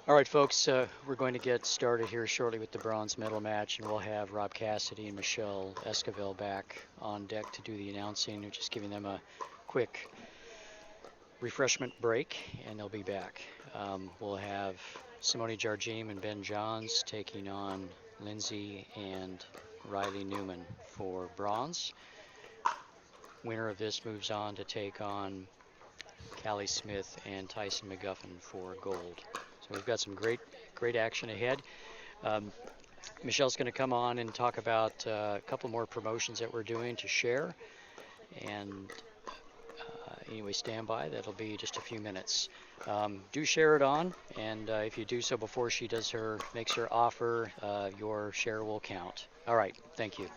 All right, folks, we're going to get started here shortly with the bronze medal match, and we'll have Rob Cassidy and Michelle Esquivel back on deck to do the announcing. We're just giving them a quick refreshment break, and they'll be back. We'll have Simone Jardim and Ben Johns taking on Lindsay and Riley Newman for bronze. Winner of this moves on to take on Callie Smith and Tyson McGuffin for gold. So we've got some great action ahead. Michelle's going to come on and talk about a couple more promotions that we're doing to share. And anyway, stand by. That'll be just a few minutes. Do share it on, and if you do so before she makes her offer, your share will count. All right, thank you.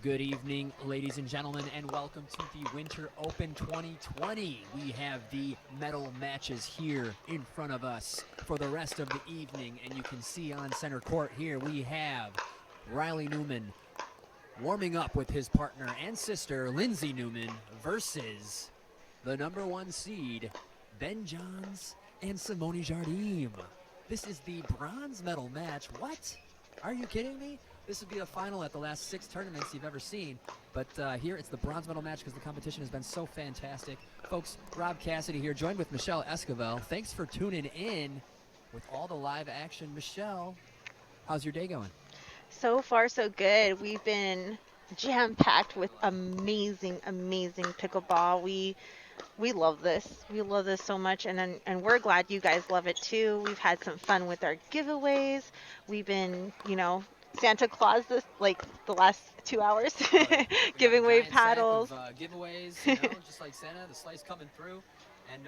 Good evening, ladies and gentlemen, and welcome to the Winter Open 2020. We have the medal matches here in front of us for the rest of the evening, and you can see on center court here we have Riley Newman warming up with his partner and sister, Lindsay Newman, versus the number 1 seed, Ben Johns and Simone Jardim. This is the bronze medal match. What? Are you kidding me? This would be a final at the last 6 tournaments you've ever seen. But here it's the bronze medal match because the competition has been so fantastic. Folks, Rob Cassidy here, joined with Michelle Esquivel. Thanks for tuning in with all the live action. Michelle, how's your day going? So far, so good. We've been jam-packed with amazing pickleball. We love this. We love this so much, and we're glad you guys love it too. We've had some fun with our giveaways. We've been, Santa Claus like the last 2 hours, giving away paddles. Giveaways, just like Santa, the slice coming through, and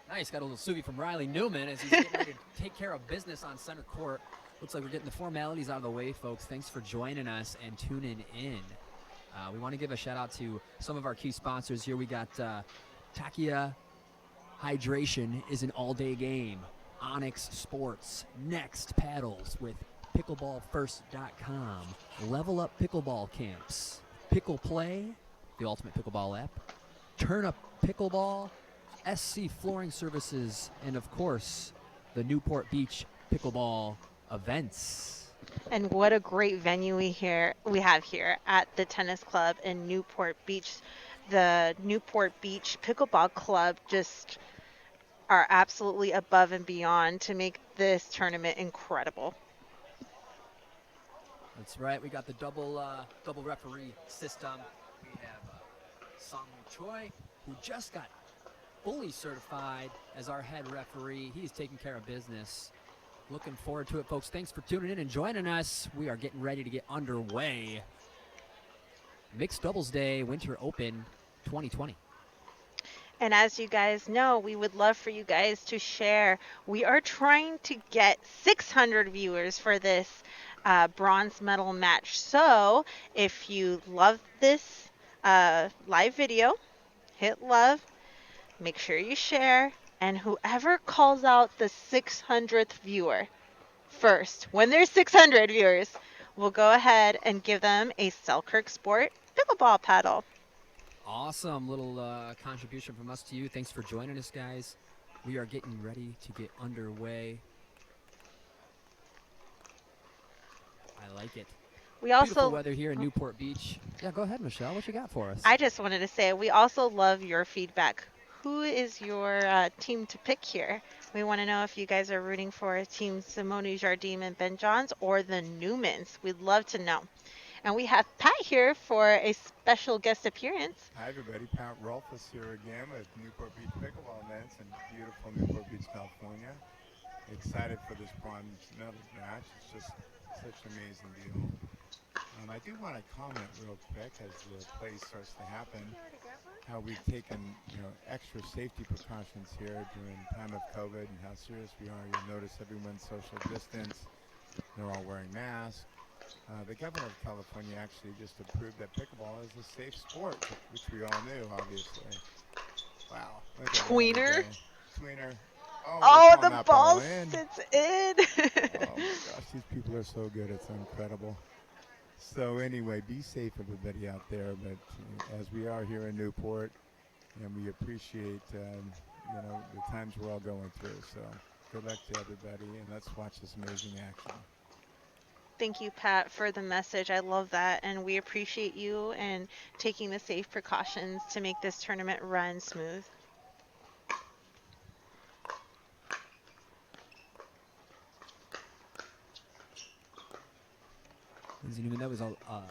nice. Got a little suvi from Riley Newman as he's getting ready to take care of business on center court. Looks like we're getting the formalities out of the way, folks. Thanks for joining us and tuning in. We want to give a shout out to some of our key sponsors here. We got Takia Hydration is an all-day game. Onyx Sports, Next Paddles with pickleballfirst.com, Level Up Pickleball Camps, Pickle Play, the ultimate pickleball app, Turn Up Pickleball, SC Flooring Services, and of course, the Newport Beach Pickleball Events. And what a great venue we have here at the tennis club in Newport Beach. The Newport Beach Pickleball Club just are absolutely above and beyond to make this tournament incredible. That's right. We got the double referee system. We have Sung Choi, who just got fully certified as our head referee. He's taking care of business. Looking forward to it, folks. Thanks for tuning in and joining us. We are getting ready to get underway. Mixed Doubles Day, Winter Open 2020. And as you guys know, we would love for you guys to share. We are trying to get 600 viewers for this bronze medal match. So if you love this live video, hit love, make sure you share, and whoever calls out the 600th viewer first, when there's 600 viewers, we'll go ahead and give them a Selkirk Sport pickleball paddle. Awesome little contribution from us to you. Thanks for joining us, guys. We are getting ready to get underway. I like it. We also Beautiful weather here in Newport Beach. Yeah, go ahead, Michelle. What you got for us? I just wanted to say we also love your feedback. Who is your team to pick here? We want to know if you guys are rooting for Team Simone Jardim and Ben Johns or the Newmans. We'd love to know. And we have Pat here for a special guest appearance. Hi everybody, Pat Rolfus here again with Newport Beach Pickleball Nets in beautiful Newport Beach, California. Excited for this bronze medal match. It's just such an amazing deal. I do want to comment real quick as the play starts to happen, how we've taken extra safety precautions here during time of COVID and how serious we are. You'll notice everyone's social distance. They're all wearing masks. The governor of California actually just approved that pickleball is a safe sport, which we all knew, obviously. Wow. Tweener. Tweener. Oh, the that ball in. sits in. Oh my gosh, these people are so good. It's incredible. So anyway, be safe, everybody out there. But as we are here in Newport, and we appreciate the times we're all going through. So good luck to everybody, and let's watch this amazing action. Thank you, Pat, for the message. I love that, and we appreciate you and taking the safe precautions to make this tournament run smooth. Lindsay Newman, that was all. Oh,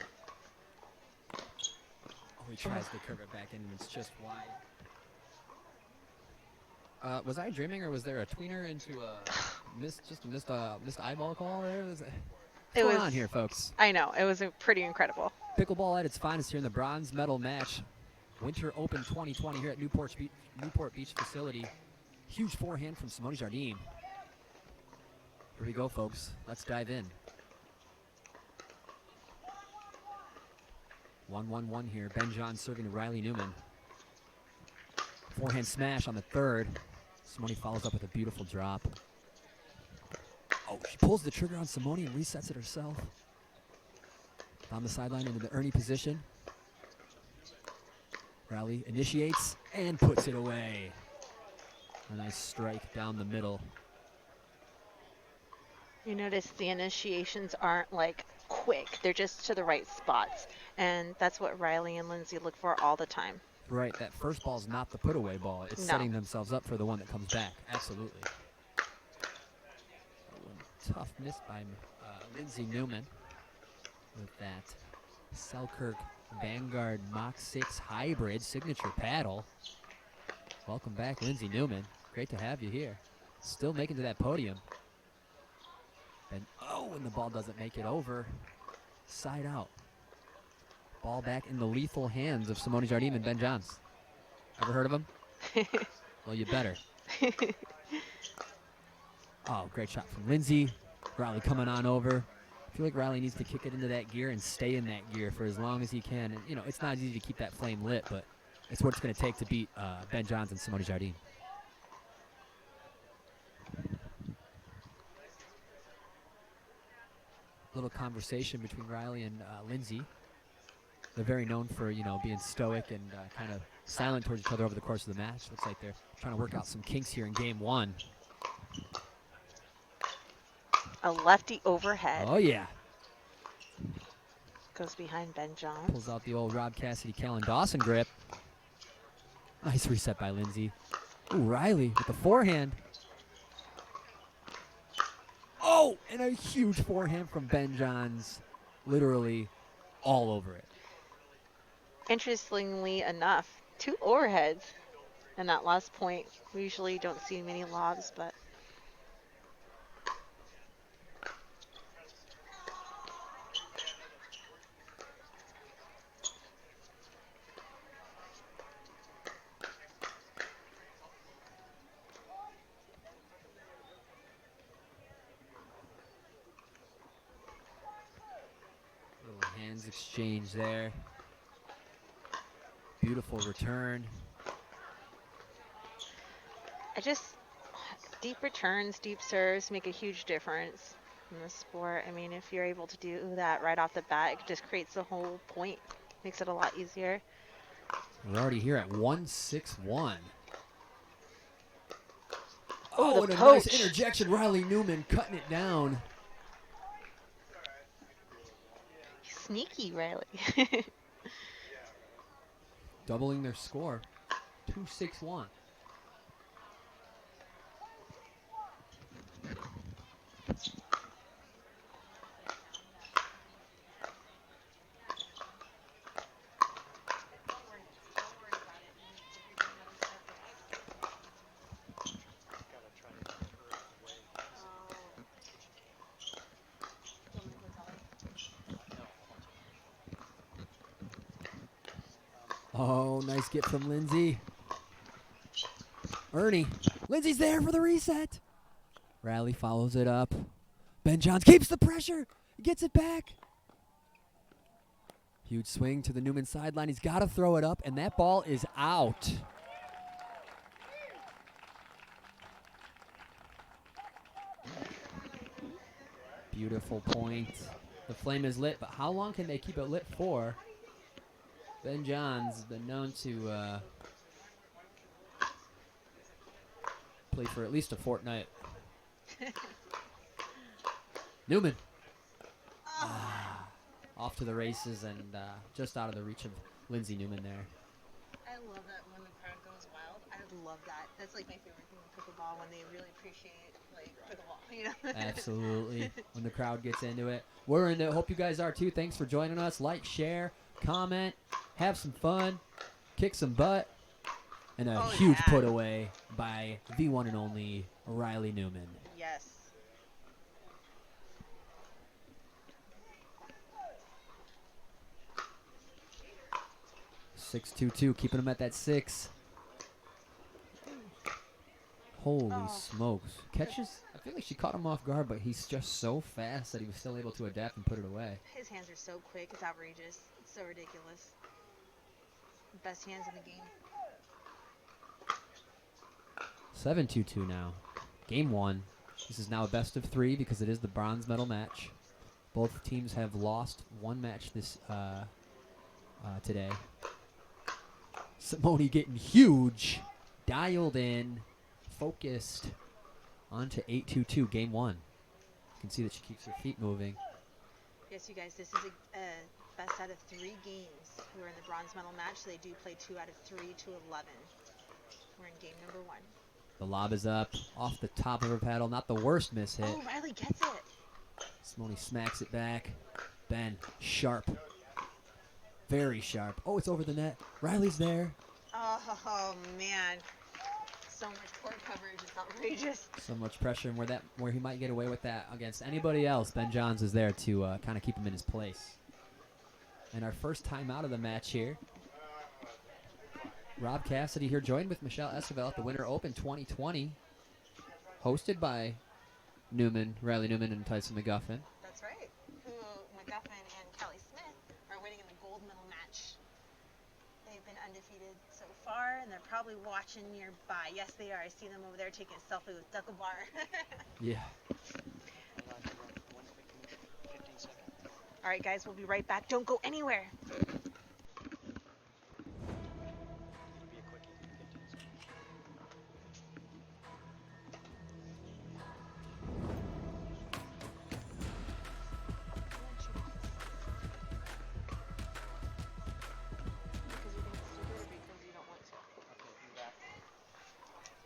he tries to curve it back in, and it's just wide. Was I dreaming, or was there a tweener into a missed eyeball call there? What's going on here, folks? I know, it was pretty incredible. Pickleball at its finest here in the bronze medal match. Winter Open 2020 here at Newport Beach facility. Huge forehand from Simone Jardim. Here we go, folks. Let's dive in. 1-1-1 here. Ben Johns serving to Riley Newman. Forehand smash on the third. Simone follows up with a beautiful drop. Oh, she pulls the trigger on Simone and resets it herself. Down the sideline into the Ernie position. Riley initiates and puts it away. A nice strike down the middle. You notice the initiations aren't like quick. They're just to the right spots. And that's what Riley and Lindsay look for all the time. Right, that first ball is not the put-away ball. It's setting themselves up for the one that comes back. Absolutely. Tough miss by Lindsay Newman with that Selkirk Vanguard Mach 6 Hybrid signature paddle. Welcome back, Lindsay Newman. Great to have you here. Still making to that podium. And and the ball doesn't make it over. Side out. Ball back in the lethal hands of Simone Jardim and Ben Johns. Ever heard of him? Well, you better. Oh, great shot from Lindsay. Riley coming on over. I feel like Riley needs to kick it into that gear and stay in that gear for as long as he can. And, it's not easy to keep that flame lit, but it's what it's going to take to beat Ben Johns and Simone Jardim. Little conversation between Riley and Lindsay. They're very known for, being stoic and kind of silent towards each other over the course of the match. Looks like they're trying to work out some kinks here in game one. A lefty overhead. Oh, yeah. Goes behind Ben Johns. Pulls out the old Rob Cassidy, Kellen Dawson grip. Nice reset by Lindsay. Ooh, Riley with the forehand. Oh, and a huge forehand from Ben Johns. Literally all over it. Interestingly enough, 2 overheads in that last point. We usually don't see many lobs, but... Little hands exchange there. Beautiful return. Deep returns, deep serves make a huge difference in the sport. I mean, if you're able to do that right off the bat, it just creates the whole point. Makes it a lot easier. We're already here at 161. Oh, Oh, the and a nice poach. interjection. Riley Newman cutting it down. Sneaky, Riley. Doubling their score. 261. Oh, nice get from Lindsay. Ernie. Lindsay's there for the reset. Riley follows it up. Ben Johns keeps the pressure. Gets it back. Huge swing to the Newman sideline. He's got to throw it up, and that ball is out. Beautiful point. The flame is lit, but how long can they keep it lit for? Ben Johns has been known to play for at least a fortnight. Newman. Off to the races and just out of the reach of Lindsay Newman there. I love that when the crowd goes wild. I love that. That's like my favorite thing in pickleball, when they really appreciate like pickleball. You know? Absolutely. When the crowd gets into it. We're in it. Hope you guys are too. Thanks for joining us. Like, share, comment, have some fun, kick some butt, and a huge put away by the one and only Riley Newman. Yes. Six 2-2, keeping him at that 6. Holy smokes. Catches, I feel like she caught him off guard, but he's just so fast that he was still able to adapt and put it away. His hands are so quick. It's outrageous. It's so ridiculous. Best hands in the game. 7-2-2 now. Game 1. This is now a best of 3 because it is the bronze medal match. Both teams have lost one match this today. Simone getting huge, dialed in, focused onto 8-2-2, game 1. You can see that she keeps her feet moving. Yes, you guys, this is a best out of 3 games. We're in the bronze medal match, so they do play 2 out of 3 to 11. We're in game number 1. The lob is up, off the top of her paddle. Not the worst miss hit. Oh, Riley gets it. Simone smacks it back. Ben, sharp. Very sharp. Oh, it's over the net. Riley's there. Oh man. So much court coverage. It's outrageous. So much pressure, and where he might get away with that against anybody else, Ben Johns is there to kind of keep him in his place. And our first time out of the match here. Rob Cassidy here, joined with Michelle Esquivel at the Winter Open 2020, hosted by Newman, Riley Newman, and Tyson McGuffin. That's right. Who McGuffin and Kelly Smith are winning in the gold medal match. They've been undefeated so far, and they're probably watching nearby. Yes, they are. I see them over there taking a selfie with Duckabar. Yeah. All right, guys, we'll be right back. Don't go anywhere.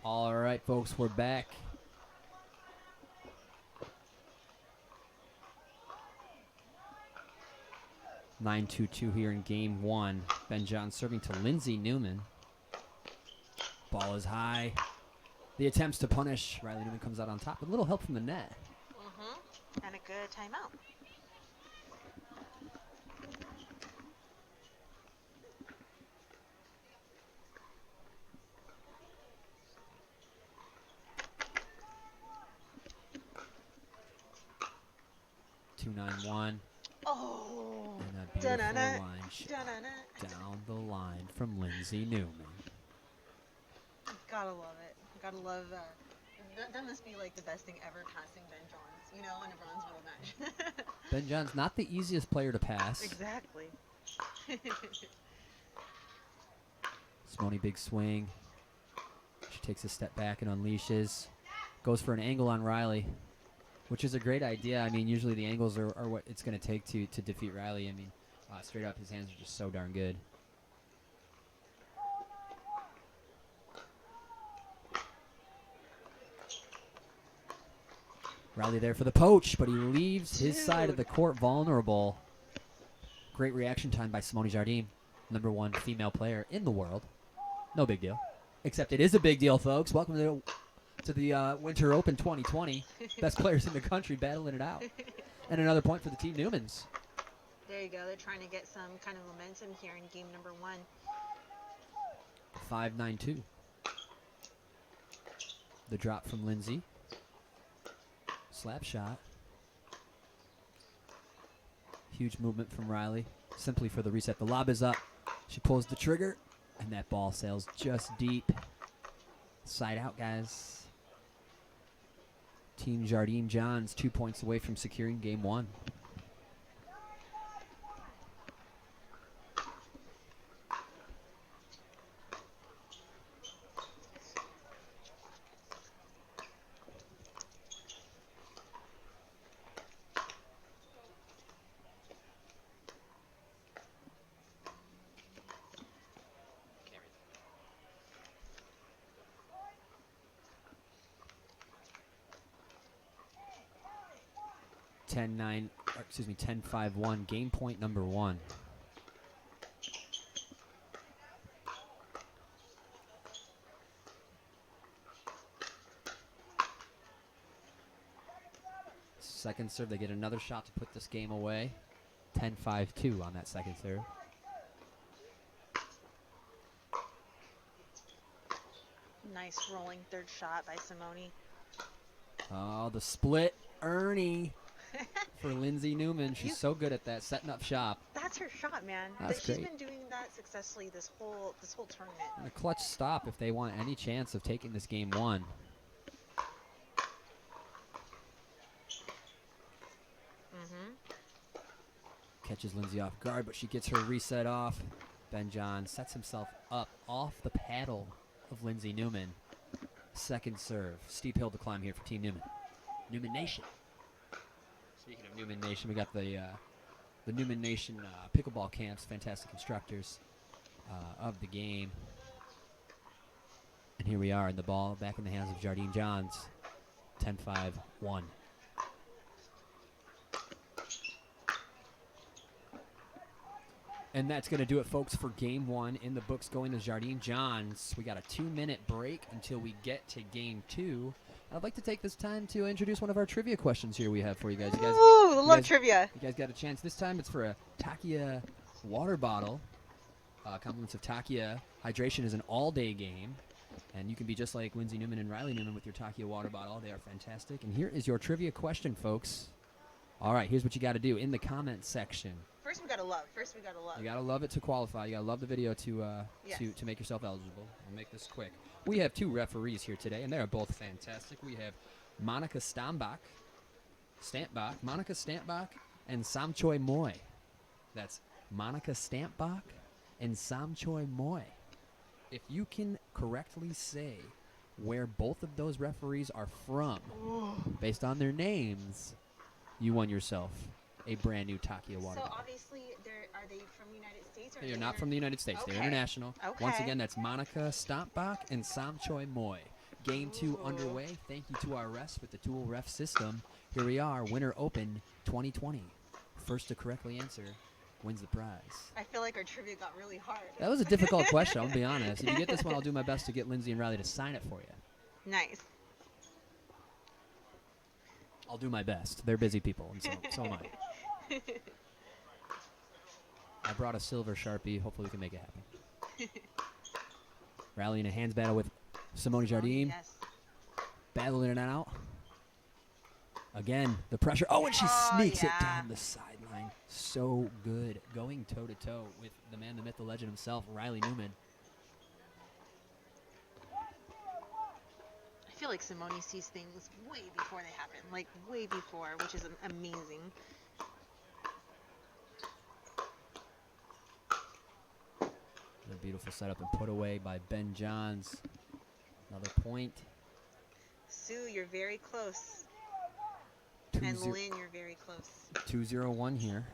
All right, folks, we're back. Nine 2-2 here in game 1. Ben Johns serving to Lindsay Newman. Ball is high. The attempts to punish. Riley Newman comes out on top. A little help from the net. And a good timeout. Two 9-1. Oh. And a beautiful Da-na-na. line shot Da-na-na. down the line from Lindsay Newman. Gotta love it. Gotta love that must be like the best thing ever, passing Ben Johns, you know, in a bronze medal match. Ben Johns, not the easiest player to pass. Exactly. Simone, big swing. She takes a step back and unleashes. Goes for an angle on Riley, which is a great idea. I mean, usually the angles are what it's going to take to defeat Riley. I mean, straight up, his hands are just so darn good. Riley there for the poach, but he leaves his side of the court vulnerable. Great reaction time by Simone Jardim, #1 female player in the world. No big deal. Except it is a big deal, folks. Welcome to the Winter Open 2020. Best players in the country battling it out. And another point for the team Newmans. There you go. They're trying to get some kind of momentum here in game number 1. 5-9-2. The drop from Lindsay. Slap shot. Huge movement from Riley. Simply for the reset. The lob is up. She pulls the trigger. And that ball sails just deep. Side out, guys. Team Jardim Johns 2 points away from securing game 1. Excuse me, 10-5-1, game point number 1. Second serve, they get another shot to put this game away. 10-5-2 on that second serve. Nice rolling third shot by Simone. Oh, the split Ernie for Lindsay Newman. She's so good at that, setting up shop. That's her shot, man. That's She's great. been doing that successfully this whole tournament. And a clutch stop if they want any chance of taking this game 1. Catches Lindsay off guard, but she gets her reset off. Ben John sets himself up off the paddle of Lindsay Newman. Second serve. Steep hill to climb here for Team Newman. Newman Nation. Speaking of Newman Nation, we got the Newman Nation pickleball camps, fantastic instructors of the game. And here we are, in the ball back in the hands of Jardim Johns. 10-5-1. And that's going to do it, folks, for game 1. In the books going to Jardim Johns. We got a 2-minute break until we get to game 2. I'd like to take this time to introduce one of our trivia questions here we have for you guys. Ooh, love trivia. You guys got a chance. This time it's for a Takia water bottle. Compliments of Takia. Hydration is an all-day game. And you can be just like Lindsay Newman and Riley Newman with your Takia water bottle. They are fantastic. And here is your trivia question, folks. All right, here's what you got to do in the comment section. First we gotta love. You gotta love it to qualify. You gotta love the video to make yourself eligible. We'll make this quick. We have 2 referees here today, and they are both fantastic. We have Monica Stampbach, and Samchoi Moy. That's Monica Stampbach and Samchoi Moy. If you can correctly say where both of those referees are from, based on their names, you won yourself a brand new Takia water bottle. So obviously, are they from the United States? They are not from the United States. Okay. They're international. Okay. Once again, that's Monica Stampbach and Samchoi Moy. Game 2 underway. Thank you to our refs with the dual ref system. Here we are, Winter Open 2020. First to correctly answer wins the prize. I feel like our trivia got really hard. That was a difficult question, I'll be honest. If you get this one, I'll do my best to get Lindsay and Riley to sign it for you. Nice. I'll do my best. They're busy people, and so am I. I brought a silver Sharpie. Hopefully we can make it happen. Riley in a hands battle with Simone Jardim. Yes. Battling it out. Again, the pressure. Oh, and she sneaks it down the sideline. So good. Going toe-to-toe with the man, the myth, the legend himself, Riley Newman. I feel like Simone sees things way before they happen. Like, way before, which is amazing. The beautiful setup and put away by Ben Johns. Another point. Sue, you're very close. And Lynn, you're very close. 2-0-1 here.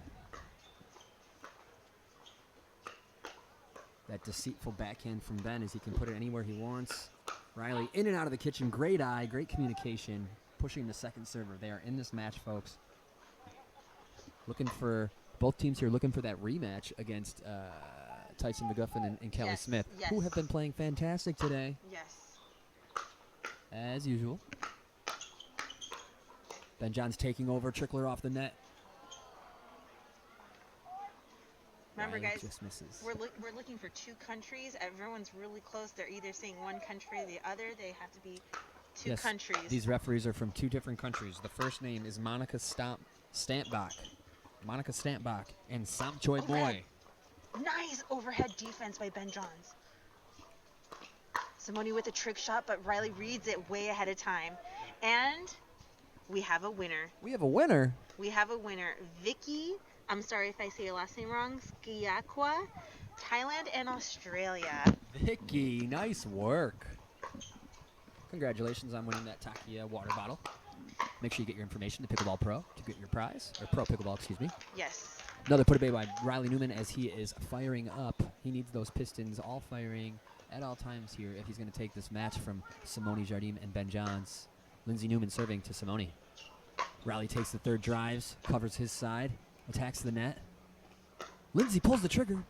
That deceitful backhand from Ben as he can put it anywhere he wants. Riley in and out of the kitchen. Great eye, great communication. Pushing the second server. They are in this match, folks. Looking for, both teams here looking for that rematch against Tyson McGuffin and Kelly Smith, who have been playing fantastic today. Yes. As usual. Ben John's taking over, Trickler off the net. Remember, Riley guys, just misses. we're looking for two countries. Everyone's really close. They're either saying one country or the other. They have to be two countries. These referees are from 2 different countries. The first name is Monica Stampbach. Monica Stampbach and Sam Choi Boy. Nice overhead defense by Ben Johns. Simone with a trick shot, but Riley reads it way ahead of time. And we have a winner. We have a winner? We have a winner. Vicky, I'm sorry if I say your last name wrong, Skiakwa, Thailand and Australia. Vicky, nice work. Congratulations on winning that Takia water bottle. Make sure you get your information to Pickleball Pro to get your prize, or Pro Pickleball, excuse me. Yes. Another put away by Riley Newman as he is firing up. He needs those pistons all firing at all times here if he's going to take this match from Simone Jardim and Ben Johns. Lindsay Newman serving to Simone. Riley takes the third drives, covers his side, attacks the net. Lindsay pulls the trigger.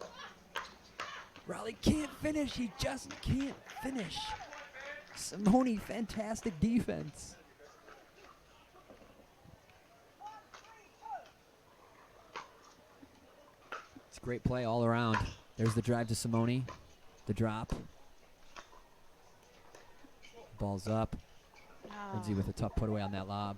Riley can't finish. He just can't finish. Simone, fantastic defense. It's great play all around. There's the drive to Simone. The drop. Ball's up. Oh. Lindsay with a tough put away on that lob.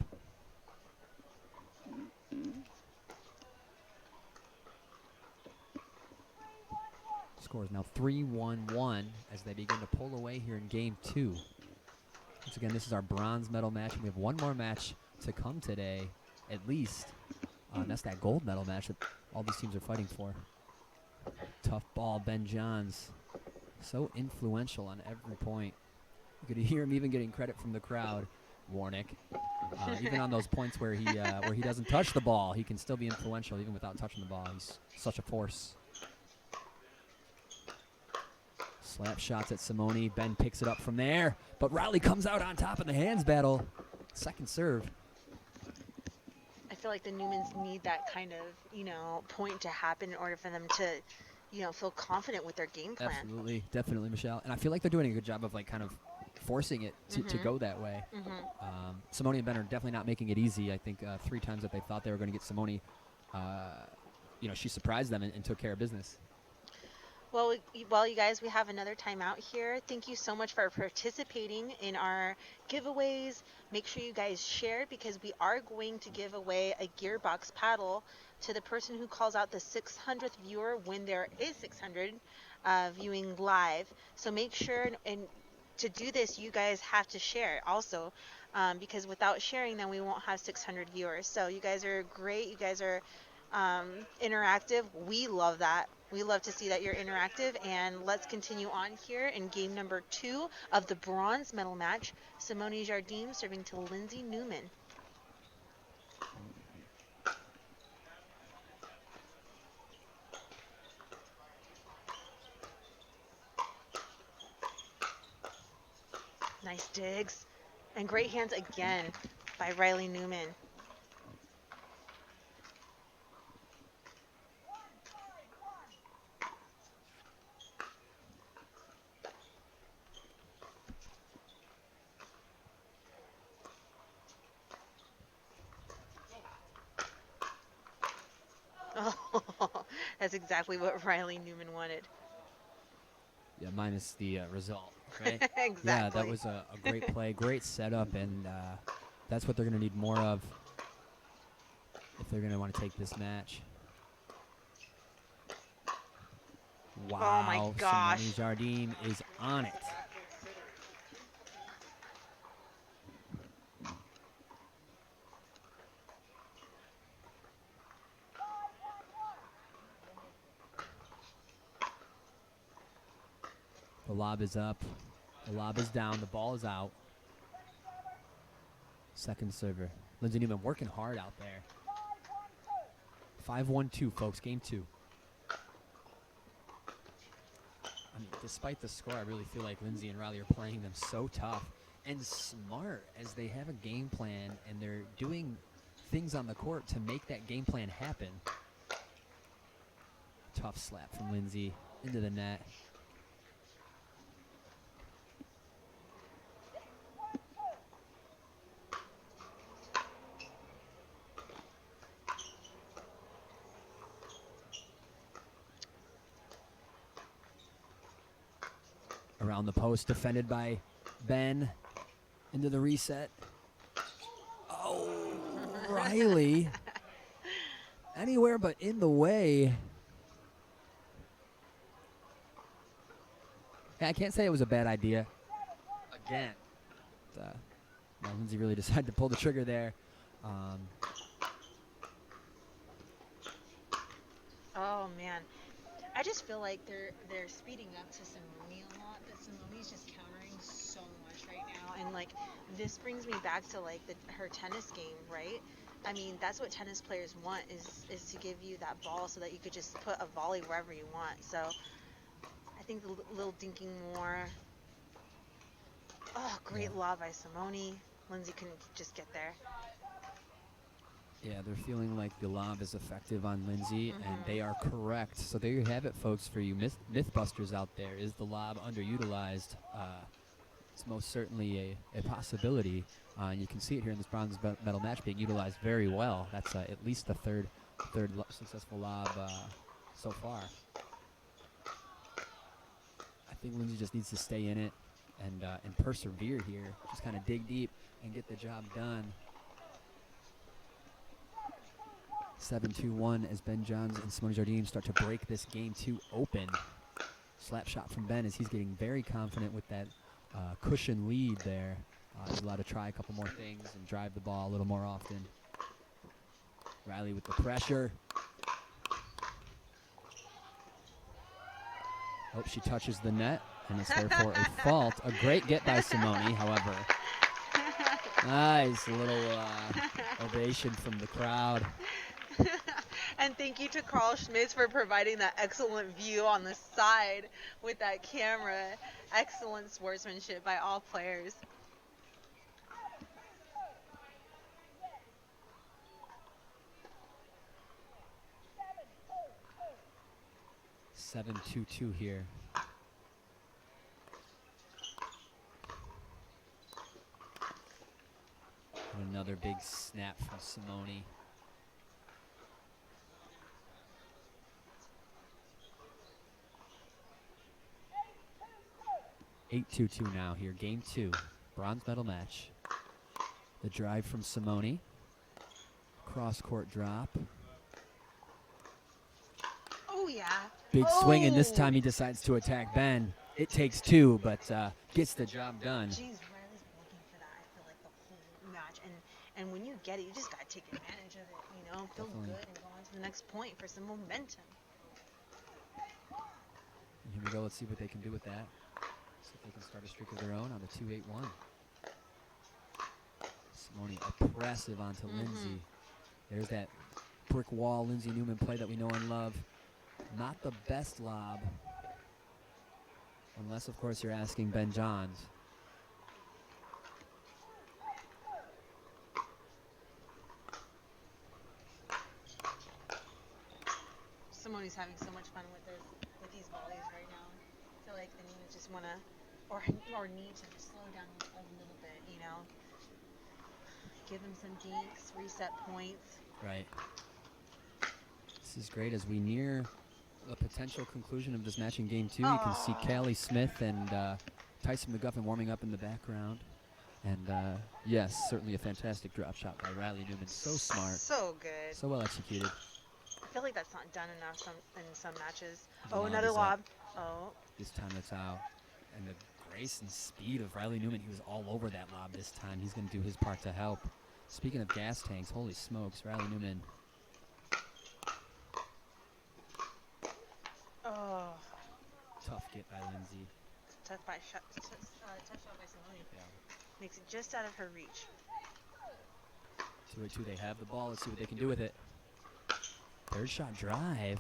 Score is now 3-1-1 as they begin to pull away here in game 2. Once again, this is our bronze medal match, and we have one more match to come today, at least. And that's that gold medal match that all these teams are fighting for. Tough ball, Ben Johns. So influential on every point. You could hear him even getting credit from the crowd, Warnick. Even on those points where he doesn't touch the ball, he can still be influential even without touching the ball. He's such a force. Slap shots at Simone. Ben picks it up from there, but Riley comes out on top in the hands battle. Second serve. I feel like the Newmans need that kind of, point to happen in order for them to, feel confident with their game plan. Absolutely, definitely, Michelle. And I feel like they're doing a good job of kind of forcing it to go that way. Simone and Ben are definitely not making it easy. I think 3 times that they thought they were going to get Simone, she surprised them and took care of business. Well, you guys, we have another timeout here. Thank you so much for participating in our giveaways. Make sure you guys share because we are going to give away a Gearbox paddle to the person who calls out the 600th viewer when there is 600 viewing live. So make sure, and to do this, you guys have to share also because without sharing, then we won't have 600 viewers. So you guys are great. You guys are interactive. We love that. We love to see that you're interactive, and let's continue on here in game number 2 of the bronze medal match. Simone Jardim serving to Lindsay Newman. Nice digs, and great hands again by Riley Newman. Oh, that's exactly what Riley Newman wanted. Yeah, minus the result, right? Exactly. Yeah, that was a great play, great setup, and that's what they're going to need more of if they're going to want to take this match. Wow, oh my gosh. Simone Jardim is on it. The lob is up. The lob is down. The ball is out. Second server. Lindsay Newman working hard out there. 5-1-2, folks. Game 2. I mean, despite the score, I really feel like Lindsay and Riley are playing them so tough and smart as they have a game plan and they're doing things on the court to make that game plan happen. Tough slap from Lindsay into the net. Around the post, defended by Ben. Into the reset. Oh, Riley. Anywhere but in the way. Yeah, I can't say it was a bad idea. Again. Lindsay really decided to pull the trigger there. Oh man, I just feel like they're speeding up to Simone a lot. That Simone's just countering so much right now, and like this brings me back to like her tennis game, right? I mean, that's what tennis players want is to give you that ball so that you could just put a volley wherever you want. So I think the little dinking more. Oh, great lob by Simone. Lindsay couldn't just get there. Yeah, they're feeling like the lob is effective on Lindsay, and they are correct. So there you have it, folks, for you Mythbusters out there. Is the lob underutilized? It's most certainly a possibility. And you can see it here in this bronze medal match being utilized very well. That's at least the third successful lob so far. I think Lindsay just needs to stay in it and persevere here. Just kind of dig deep and get the job done. 7-2-1 as Ben Johns and Simone Jardim start to break this game 2 open. Slap shot from Ben as he's getting very confident with that cushion lead there. He's allowed to try a couple more things and drive the ball a little more often. Riley with the pressure. Oh, she touches the net, and it's therefore a fault. A great get by Simone, however. Nice little ovation from the crowd. And thank you to Carl Schmitz for providing that excellent view on the side with that camera. Excellent sportsmanship by all players. Seven 2-2 here. And another big snap from Simone. 8-2-2 now here. Game 2. Bronze medal match. The drive from Simone. Cross-court drop. Oh, yeah. Big swing, and this time he decides to attack Ben. It takes 2, but gets the job done. Jeez, Riley's working for that, I feel like, the whole match. And when you get it, you just got to take advantage of it, you know? Feel Definitely. good and go on to the next point for some momentum. And here we go. Let's see what they can do with that. See if they can start a streak of their own on the 2-8-1. Simone oppressive onto Lindsay. There's that brick wall Lindsay Newman play that we know and love. Not the best lob. Unless, of course, you're asking Ben Johns. Simone's having so much fun with these volleys right now. I feel like they just want to, or need to just slow down a little bit, you know? Give them some dinks, reset points. Right. This is great as we near the potential conclusion of this match in Game 2. You can see Callie Smith and Tyson McGuffin warming up in the background. And yes, certainly a fantastic drop shot by Riley Newman. So smart. So good. So well executed. I feel like that's not done enough in some matches. The Oh, lob another is lob. up. Oh. This time it's out. And the grace and speed of Riley Newman, he was all over that lob this time. He's going to do his part to help. Speaking of gas tanks, holy smokes, Riley Newman. Oh. Tough get by Lindsay. touchdown by Simone. Yeah. Makes it just out of her reach. 2-2, they have the ball. Let's see what they can do with it. Third shot drive.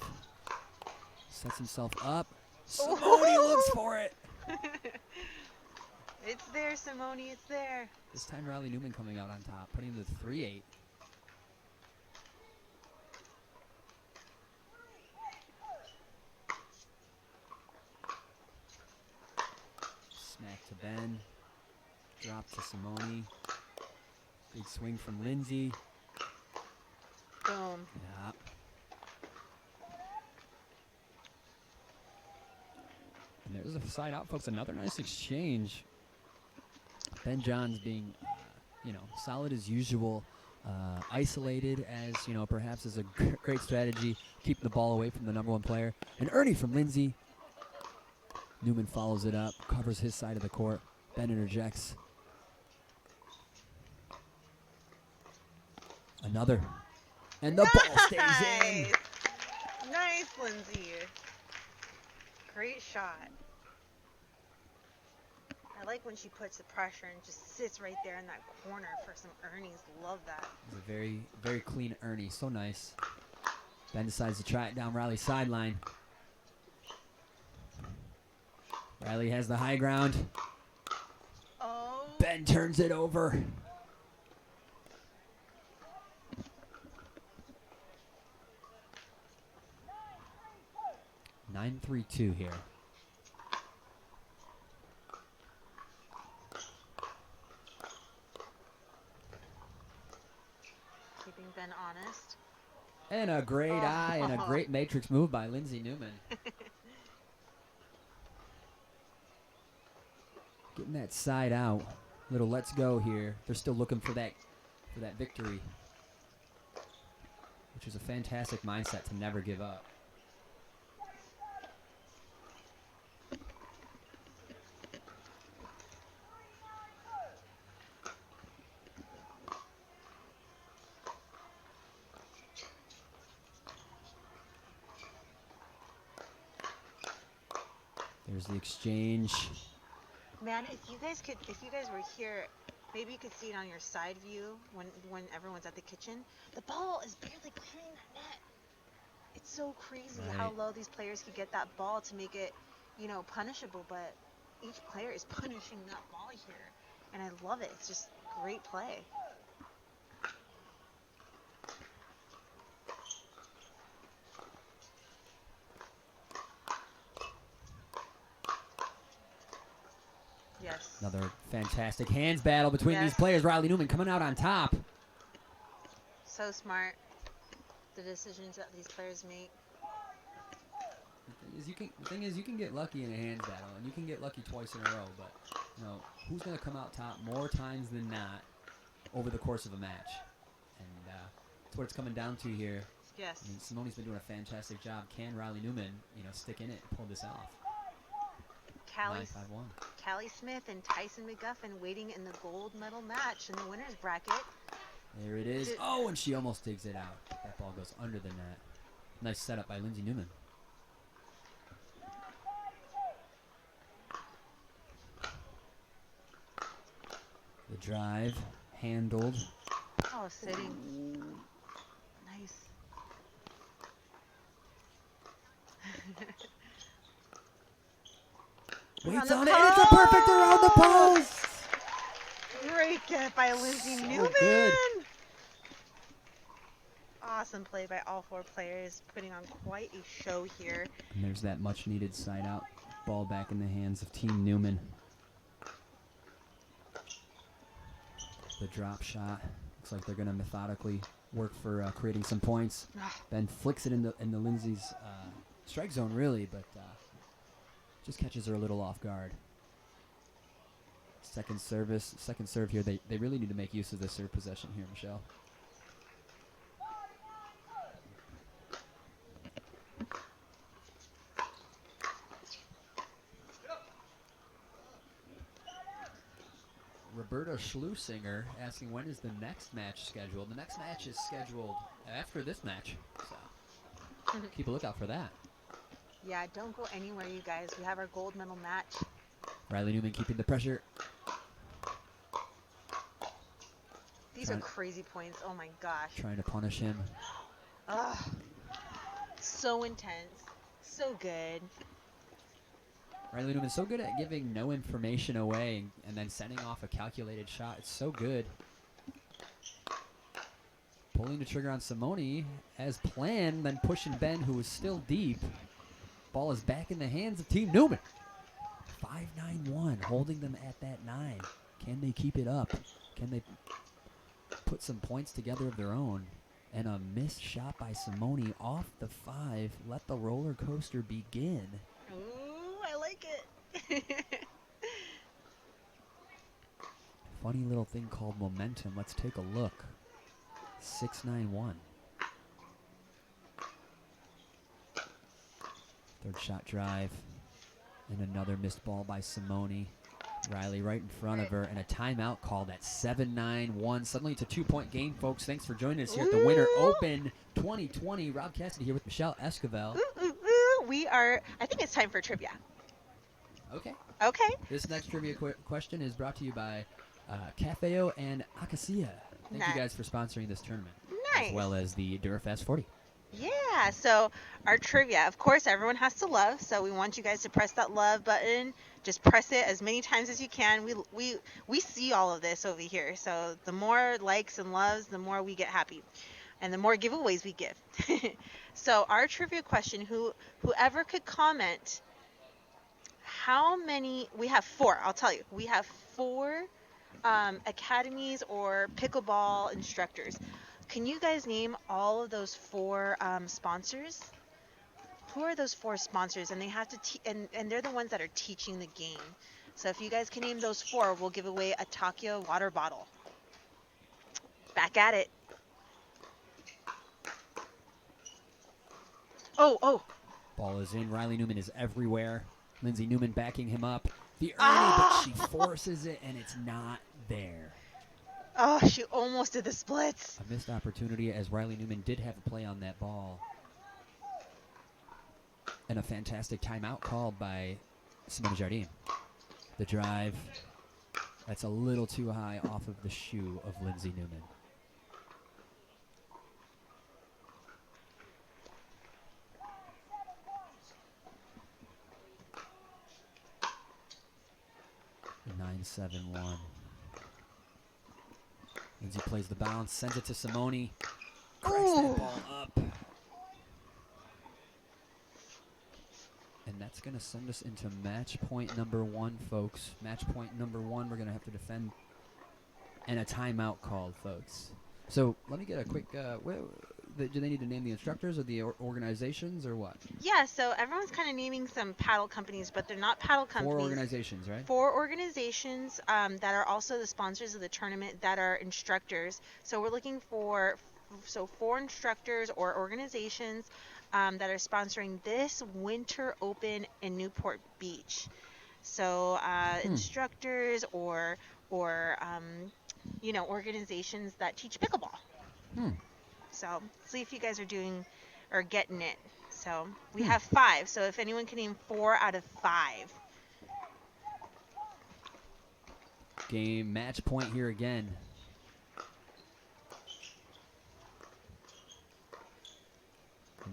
Sets himself up. Simone looks for it. It's there, Simone. It's there. This time Riley Newman coming out on top, putting the 3-8. Smack to Ben. Drop to Simone. Big swing from Lindsay. Boom. Yeah. And there's a side out, folks. Another nice exchange. Ben Johns being, solid as usual. Isolated as, perhaps is a great strategy. Keeping the ball away from the number one player. And Ernie from Lindsay. Newman follows it up, covers his side of the court. Ben interjects. Another. And the ball stays in. Nice, Lindsay. Great shot. I like when she puts the pressure and just sits right there in that corner for some Ernies. Love that. It's a very, very clean Ernie. So nice. Ben decides to try it down Riley's sideline. Riley has the high ground. Oh. Ben turns it over. (9-3-2) here. Keeping Ben honest. And a great eye and a great matrix move by Lindsay Newman. Getting that side out. Little let's go here. They're still looking for that victory. Which is a fantastic mindset to never give up. There's the exchange. Man, if you guys were here, maybe you could see it on your side view when everyone's at the kitchen. The ball is barely clearing that net. It's so crazy how low these players could get that ball to make it, punishable. But each player is punishing that ball here, and I love it. It's just great play. Yes. Another fantastic hands battle between these players. Riley Newman coming out on top. So smart. The decisions that these players make. The thing is, you can get lucky in a hands battle, and you can get lucky twice in a row. But who's going to come out top more times than not over the course of a match? And that's what it's coming down to here. Yes. I mean, Simone's been doing a fantastic job. Can Riley Newman, stick in it and pull this off? 9-5-1. Callie Smith and Tyson McGuffin waiting in the gold medal match in the winner's bracket. There it is. Oh, and she almost digs it out. That ball goes under the net. Nice setup by Lindsay Newman. The drive, handled. Oh, sitting. Nice. Waits on it, and it's a perfect around the post! Great get by Lindsay Newman! Good. Awesome play by all four players, putting on quite a show here. And there's that much-needed side out. Ball back in the hands of Team Newman. The drop shot. Looks like they're going to methodically work for creating some points. Ben flicks it in the Lindsay's strike zone, really, but just catches her a little off guard. Second serve here. They really need to make use of this serve possession here, Michelle. Roberta Schlusinger asking when is the next match scheduled. The next match is scheduled after this match, so keep a lookout for that. Yeah, don't go anywhere, you guys. We have our gold medal match Riley Newman keeping the pressure. These are crazy points. Oh my gosh. Trying to punish him. Ugh. So intense. So good. Riley Newman's so good at giving no information away and then sending off a calculated shot. It's so good. Pulling the trigger on Simone as planned, then pushing Ben, who is still deep. Ball is back in the hands of Team Newman. 5-9-1, holding them at that 9. Can they keep it up? Can they put some points together of their own? And a missed shot by Simone off the 5. Let the roller coaster begin. Ooh, I like it. Funny little thing called momentum. Let's take a look. 6-9-1. Third shot drive. And another missed ball by Simone. Riley right in front of her, and a timeout called at 7-9-1. Suddenly it's a 2-point game, folks. Thanks for joining us here at the Winter Open 2020. Rob Cassidy here with Michelle Esquivel. We are, I think it's time for trivia. Okay. Okay. This next trivia question is brought to you by Cafeo and Acacia. Thank you guys for sponsoring this tournament. Nice. As well as the Durafast 40. Yeah, so our trivia, of course, everyone has to love, so we want you guys to press that love button. Just press it as many times as you can. We see all of this over here, so the more likes and loves, the more we get happy, and the more giveaways we give. So our trivia question, whoever could comment, how many, we have 4, I'll tell you. We have 4 academies or pickleball instructors. Can you guys name all of those 4 sponsors? Who are those 4 sponsors? And they have to and they're the ones that are teaching the game. So if you guys can name those 4, we'll give away a Takio water bottle. Back at it. Oh. Ball is in. Riley Newman is everywhere. Lindsay Newman backing him up. The Ernie, but she forces it, and it's not there. Oh, she almost did the splits. A missed opportunity as Riley Newman did have a play on that ball. And a fantastic timeout called by Simone Jardim. The drive, that's a little too high off of the shoe of Lindsay Newman. The 9-7-1. Lindsay plays the bounce, sends it to Simone. Cracks that ball up. And that's going to send us into match point number 1, folks. Match point number 1, we're going to have to defend. And a timeout called, folks. So let me get a quick, do they need to name the instructors or the organizations or what? Yeah, so everyone's kind of naming some paddle companies, but they're not paddle companies. 4 organizations, right? 4 organizations that are also the sponsors of the tournament that are instructors. So we're looking for 4 instructors or organizations that are sponsoring this Winter Open in Newport Beach. So instructors or organizations that teach pickleball. So see if you guys are doing or getting it. So we have 5. So if anyone can name 4 out of 5. Game match point here again.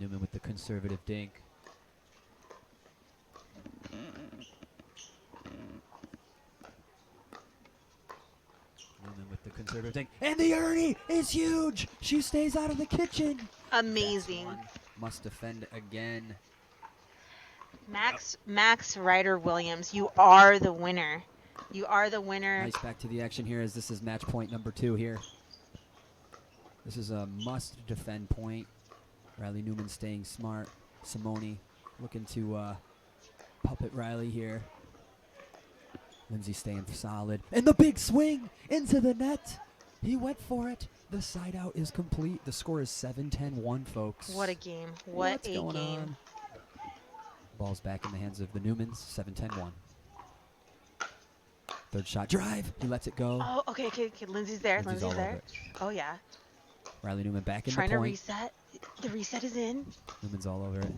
Newman with the conservative dink. Newman with the conservative dink. And the Ernie is huge. She stays out of the kitchen. Amazing. Must defend again. Max Ryder Williams, you are the winner. You are the winner. Nice back to the action here as this is match point number 2 here. This is a must defend point. Riley Newman staying smart. Simone looking to puppet Riley here. Lindsay staying solid. And the big swing into the net. He went for it. The side out is complete. The score is 7-10-1, folks. What a game. What's going game. on? Ball's back in the hands of the Newmans. 7-10-1. Third shot drive. He lets it go. Oh, okay. Lindsay's there. Lindsay's all there. over it. Oh, yeah. Riley Newman back in Trying the to point. reset. The reset is in. Newman's all over it.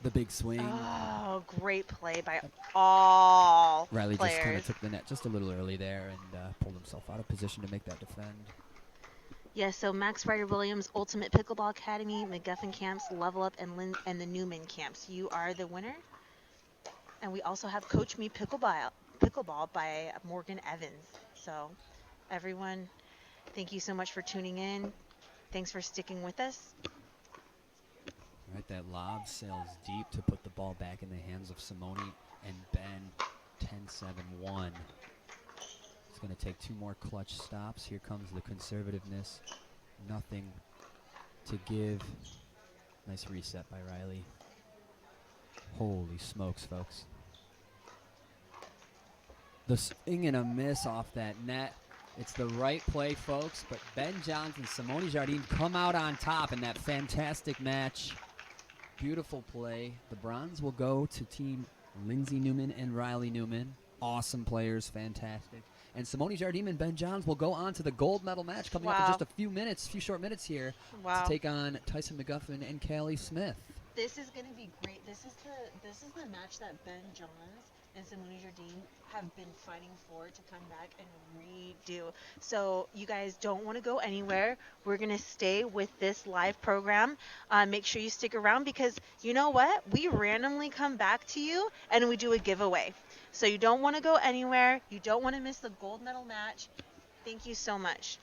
The big swing. Oh, great play by all Riley just kind of players. took the net just a little early there and pulled himself out of position to make that defend. Yes, so Max Ryder Williams, Ultimate Pickleball Academy, McGuffin Camps, Level Up, and the Newman Camps. You are the winner. And we also have Coach Me Pickleball by Morgan Evans. So, everyone, thank you so much for tuning in. Thanks for sticking with us. All right, that lob sails deep to put the ball back in the hands of Simone and Ben. 10-7-1. It's going to take 2 more clutch stops. Here comes the conservativeness. Nothing to give. Nice reset by Riley. Holy smokes, folks. The swing and a miss off that net. It's the right play, folks, but Ben Johnson, Simone Jardim come out on top in that fantastic match. Beautiful play. The bronze will go to team Lindsay Newman and Riley Newman. Awesome players, fantastic. And Simone Jardim and Ben Johns will go on to the gold medal match coming up in just a few short minutes here to take on Tyson McGuffin and Callie Smith. This is going to be great. This is the match that Ben Johns and Simone Jardim have been fighting for to come back and redo. So you guys don't want to go anywhere. We're going to stay with this live program. Make sure you stick around because you know what? We randomly come back to you and we do a giveaway. So you don't want to go anywhere. You don't want to miss the gold medal match. Thank you so much.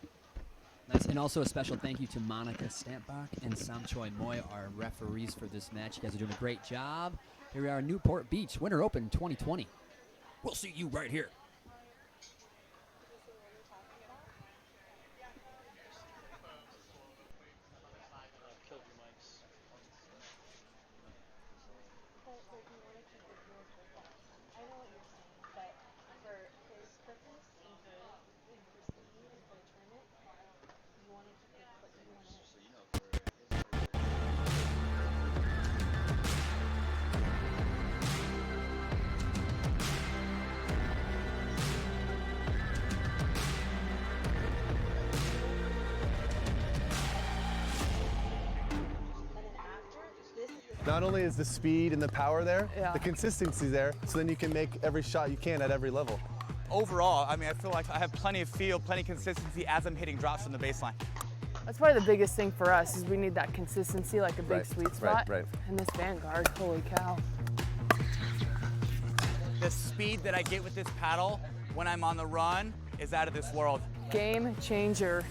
Nice. And also a special thank you to Monica Stampbach and Sam Choi Moy, our referees for this match. You guys are doing a great job. Here we are, Newport Beach, Winter Open 2020. We'll see you right here. Not only is the speed and the power there, the consistency there, so then you can make every shot you can at every level. Overall, I mean, I feel like I have plenty of feel, plenty of consistency as I'm hitting drops from the baseline. That's probably the biggest thing for us is we need that consistency, like a big sweet spot. Right. And this Vanguard, holy cow. The speed that I get with this paddle when I'm on the run is out of this world. Game changer.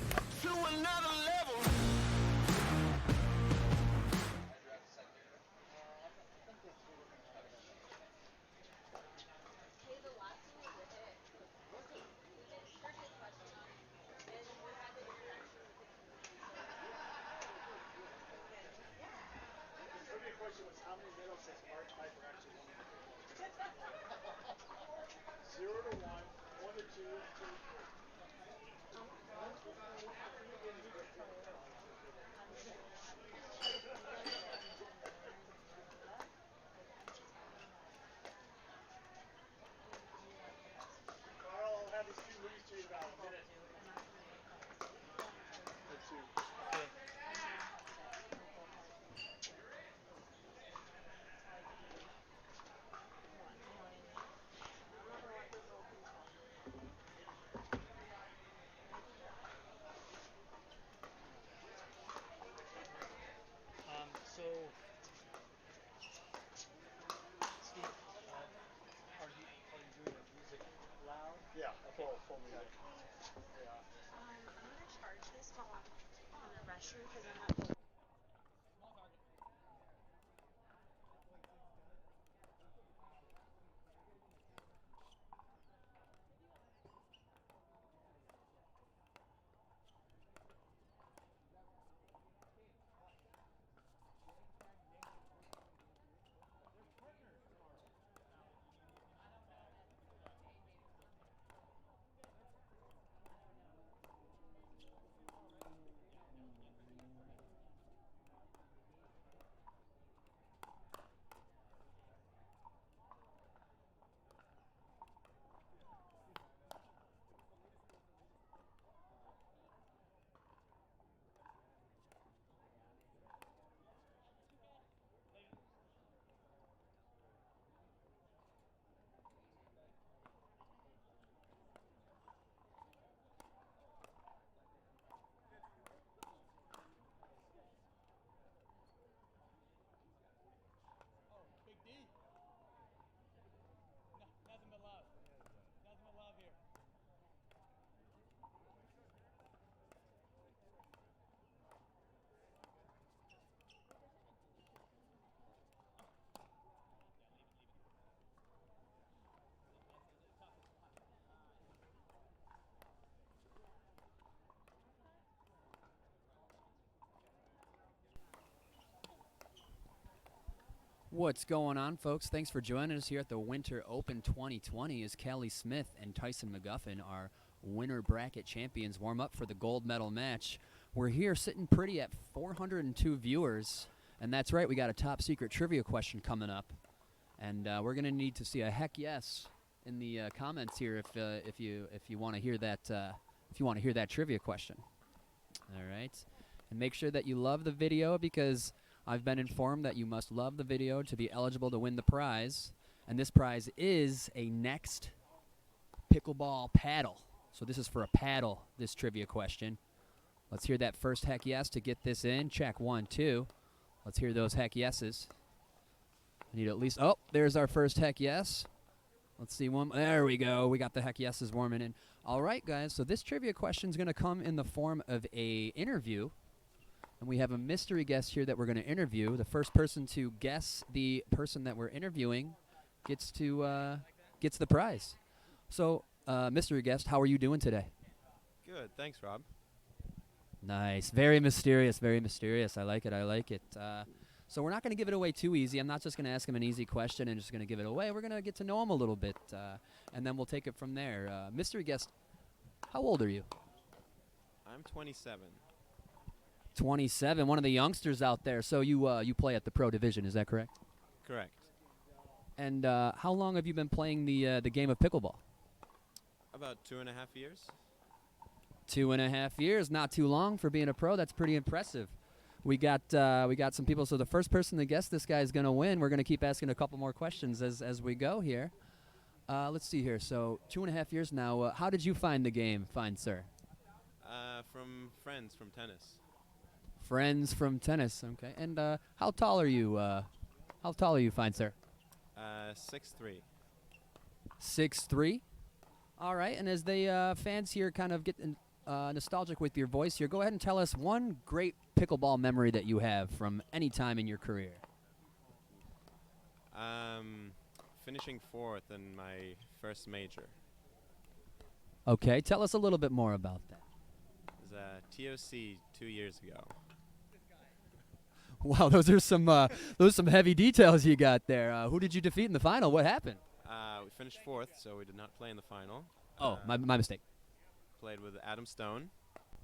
What's going on, folks? Thanks for joining us here at the Winter Open 2020 as Callie Smith and Tyson McGuffin, our winter bracket champions, warm up for the gold medal match. We're here sitting pretty at 402 viewers, and that's right, we got a top secret trivia question coming up, and we're going to need to see a heck yes in the comments here if you want to hear that trivia question. All right, and make sure that you love the video, because I've been informed that you must love the video to be eligible to win the prize. And this prize is a Next pickleball paddle. So this is for a paddle, this trivia question. Let's hear that first heck yes to get this in. Check 1, 2. Let's hear those heck yeses. I need at least, oh, there's our first heck yes. Let's see one. There we go. We got the heck yeses warming in. All right, guys. So this trivia question is going to come in the form of a interview. And we have a mystery guest here that we're going to interview. The first person to guess the person that we're interviewing gets the prize. So, mystery guest, how are you doing today? Good, thanks, Rob. Nice. Very mysterious, very mysterious. I like it, I like it. So we're not going to give it away too easy. I'm not just going to ask him an easy question and just going to give it away. We're going to get to know him a little bit, and then we'll take it from there. Mystery guest, how old are you? I'm 27. 27, one of the youngsters out there. So you play at the pro division, is that correct? Correct. And how long have you been playing the game of pickleball? About 2.5 years. 2.5 years, not too long for being a pro. That's pretty impressive. We got some people. So the first person to guess this guy is going to win. We're going to keep asking a couple more questions as we go here. Let's see here. So 2.5 years now. How did you find the game, fine sir? From friends from tennis. Friends from tennis. Okay. And how tall are you? How tall are you, fine sir? 6'3". 6'3". All right. And as the fans here kind of get nostalgic with your voice here, go ahead and tell us one great pickleball memory that you have from any time in your career. Finishing 4th in my first major. Okay. Tell us a little bit more about that. It was TOC 2 years ago. Wow, those are some heavy details you got there. Who did you defeat in the final? What happened? We finished 4th, so we did not play in the final. Oh, my mistake. Played with Adam Stone.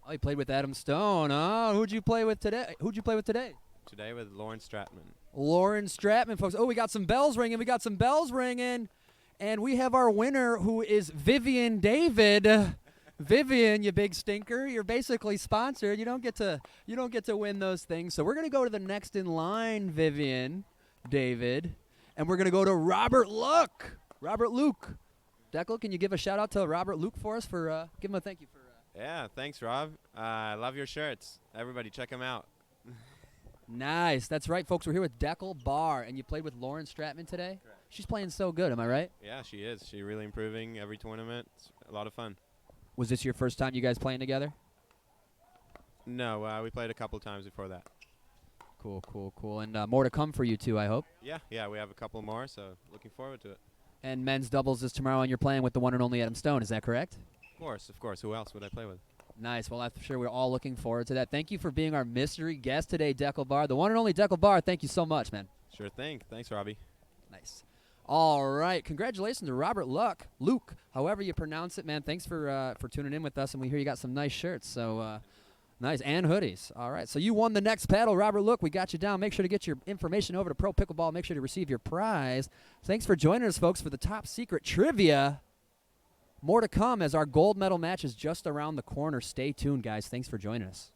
Oh, you played with Adam Stone. Oh, who'd you play with today? Today with Lauren Stratman. Lauren Stratman, folks. Oh, we got some bells ringing. And we have our winner, who is Vivian David. Vivian, you big stinker, you're basically sponsored. You don't get to win those things. So we're gonna go to the next in line, Vivian David, and we're gonna go to Robert Luke. Declan, can you give a shout out to Robert Luke for us for give him a thank you for? Yeah, thanks, Rob. I love your shirts. Everybody, check them out. Nice. That's right, folks. We're here with Declan Barr, and you played with Lauren Stratman today. Correct. She's playing so good. Am I right? Yeah, she is. She's really improving every tournament. It's a lot of fun. Was this your first time you guys playing together? No, we played a couple times before that. Cool. And more to come for you two, I hope. Yeah, we have a couple more, so looking forward to it. And men's doubles is tomorrow, and you're playing with the one and only Adam Stone. Is that correct? Of course. Who else would I play with? Nice. Well, I'm sure we're all looking forward to that. Thank you for being our mystery guest today, Declan Barr. The one and only Declan Barr, thank you so much, man. Sure thing. Thanks, Robbie. Nice. All right. Congratulations to Robert Luke, however you pronounce it, man. Thanks for tuning in with us, and we hear you got some nice shirts. So nice, and hoodies. All right. So you won the next paddle, Robert Luke. We got you down. Make sure to get your information over to Pro Pickleball. Make sure to receive your prize. Thanks for joining us, folks, for the top secret trivia. More to come as our gold medal match is just around the corner. Stay tuned, guys. Thanks for joining us.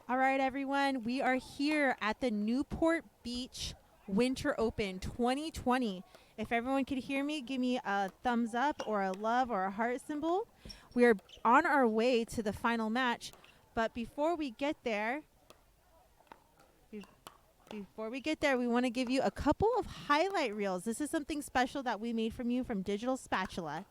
All right, everyone. We are here at the Newport Beach Winter Open 2020. If everyone could hear me, give me a thumbs up or a love or a heart symbol. We are on our way to the final match. But before we get there, we want to give you a couple of highlight reels. This is something special that we made from you from Digital Spatula.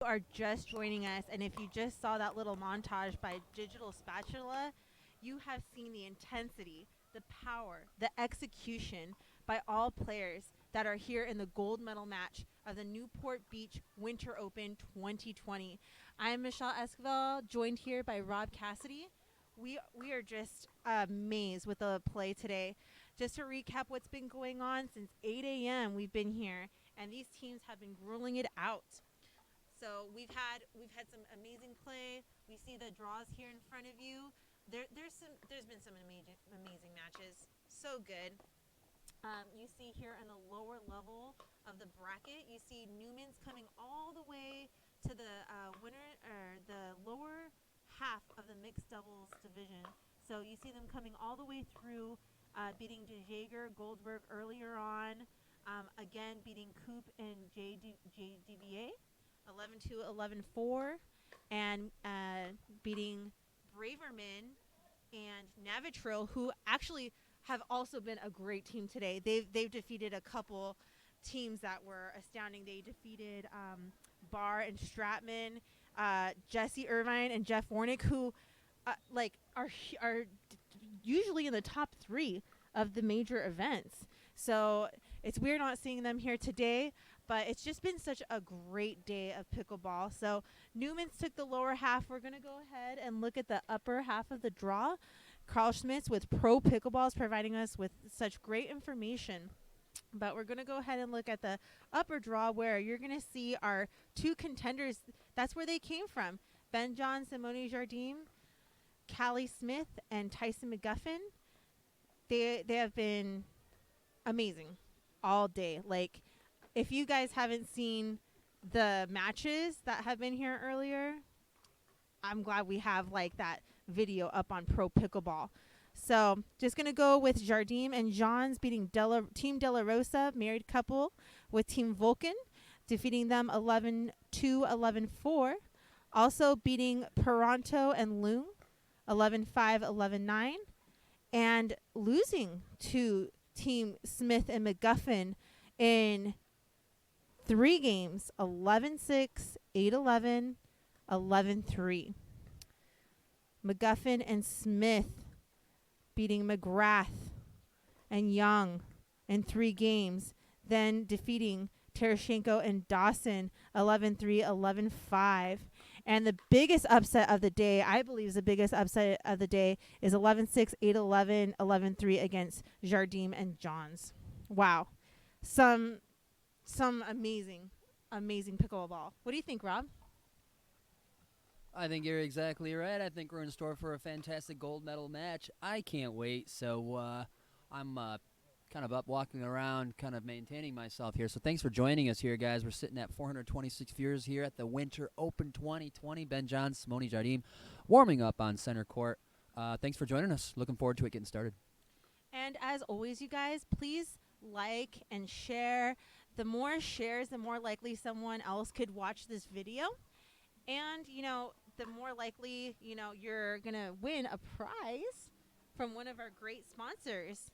Are just joining us, and if you just saw that little montage by Digital Spatula, you have seen the intensity, the power, the execution by all players that are here in the gold medal match of the Newport Beach Winter Open 2020. I am Michelle Esquivel, joined here by Rob Cassidy. We are just amazed with the play today. Just to recap what's been going on since 8 a.m. we've been here, and these teams have been grueling it out. So we've had some amazing play. We see the draws here in front of you. There's been some amazing matches. So good. You see here in the lower level of the bracket, you see Newman's coming all the way to the winner or the lower half of the mixed doubles division. So you see them coming all the way through, beating DeJager, Goldberg earlier on. Again, beating Coop and JDBA 11-2, 11-4, and beating Braverman and Navitro, who actually have also been a great team today. They've defeated a couple teams that were astounding. They defeated Barr and Stratman, Jesse Irvine and Jeff Warnick, who are usually in the top 3 of the major events. So it's weird not seeing them here today, but it's just been such a great day of pickleball. So Newman's took the lower half. We're going to go ahead and look at the upper half of the draw. Carl Schmitz with Pro Pickleballs providing us with such great information. But we're going to go ahead and look at the upper draw, where you're going to see our 2 contenders. That's where they came from. Ben John, Simone Jardim, Callie Smith, and Tyson McGuffin. They have been amazing all day. Like, if you guys haven't seen the matches that have been here earlier, I'm glad we have like that video up on Pro Pickleball. So just going to go with Jardim and Johns beating Team De La Rosa, married couple, with Team Vulcan, defeating them 11-2, 11-4. Also beating Peranto and Loom 11-5, 11-9. And losing to Team Smith and McGuffin in 3 games, 11-6, 8-11, 11-3. McGuffin and Smith beating McGrath and Young in 3 games, then defeating Terashenko and Dawson 11-3, 11-5. And the biggest upset of the day, I believe the biggest upset of the day, is 11-6, 8-11, 11-3 against Jardim and Johns. Wow. Some amazing pickleball. What do you think, Rob? I think you're exactly right. I think we're in store for a fantastic gold medal match. I can't wait. So I'm kind of up walking around, kind of maintaining myself here. So thanks for joining us here, guys. We're sitting at 426 viewers here at the Winter Open 2020. Ben John, Simone Jardim, warming up on center court. Thanks for joining us. Looking forward to it getting started. And as always, you guys, please like and share. The more shares, the more likely someone else could watch this video. And, the more likely, you're going to win a prize from one of our great sponsors.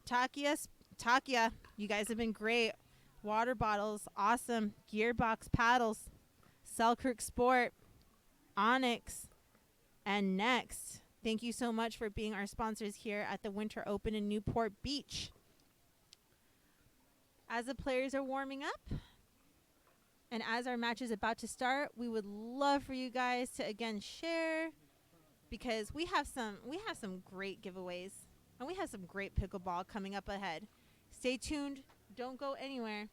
Takia, you guys have been great. Water bottles, awesome. Gearbox paddles, Selkirk Sport, Onyx, and Next. Thank you so much for being our sponsors here at the Winter Open in Newport Beach. As the players are warming up, and as our match is about to start, we would love for you guys to again share, because we have some great giveaways, and we have some great pickleball coming up ahead. Stay tuned. Don't go anywhere.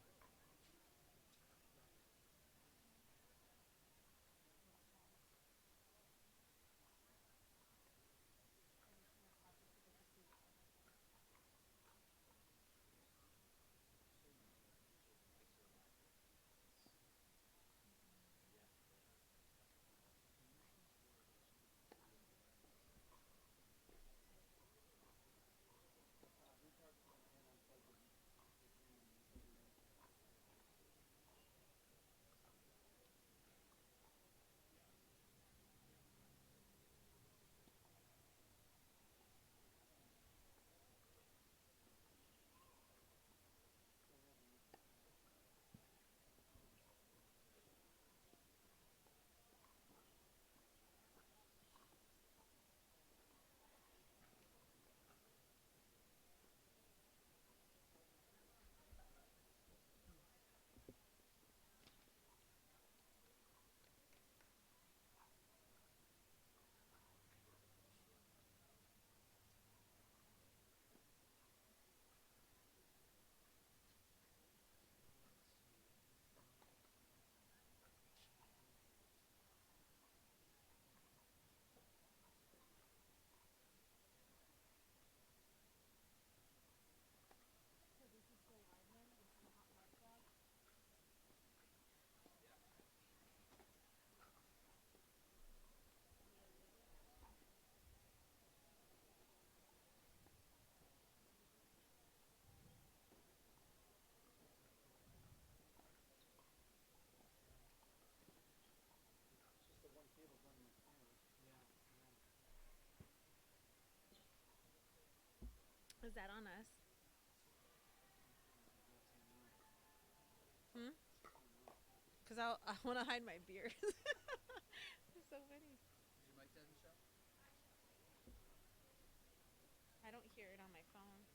Is that on us? Because I want to hide my beard. It's so funny. I don't hear it on my phone.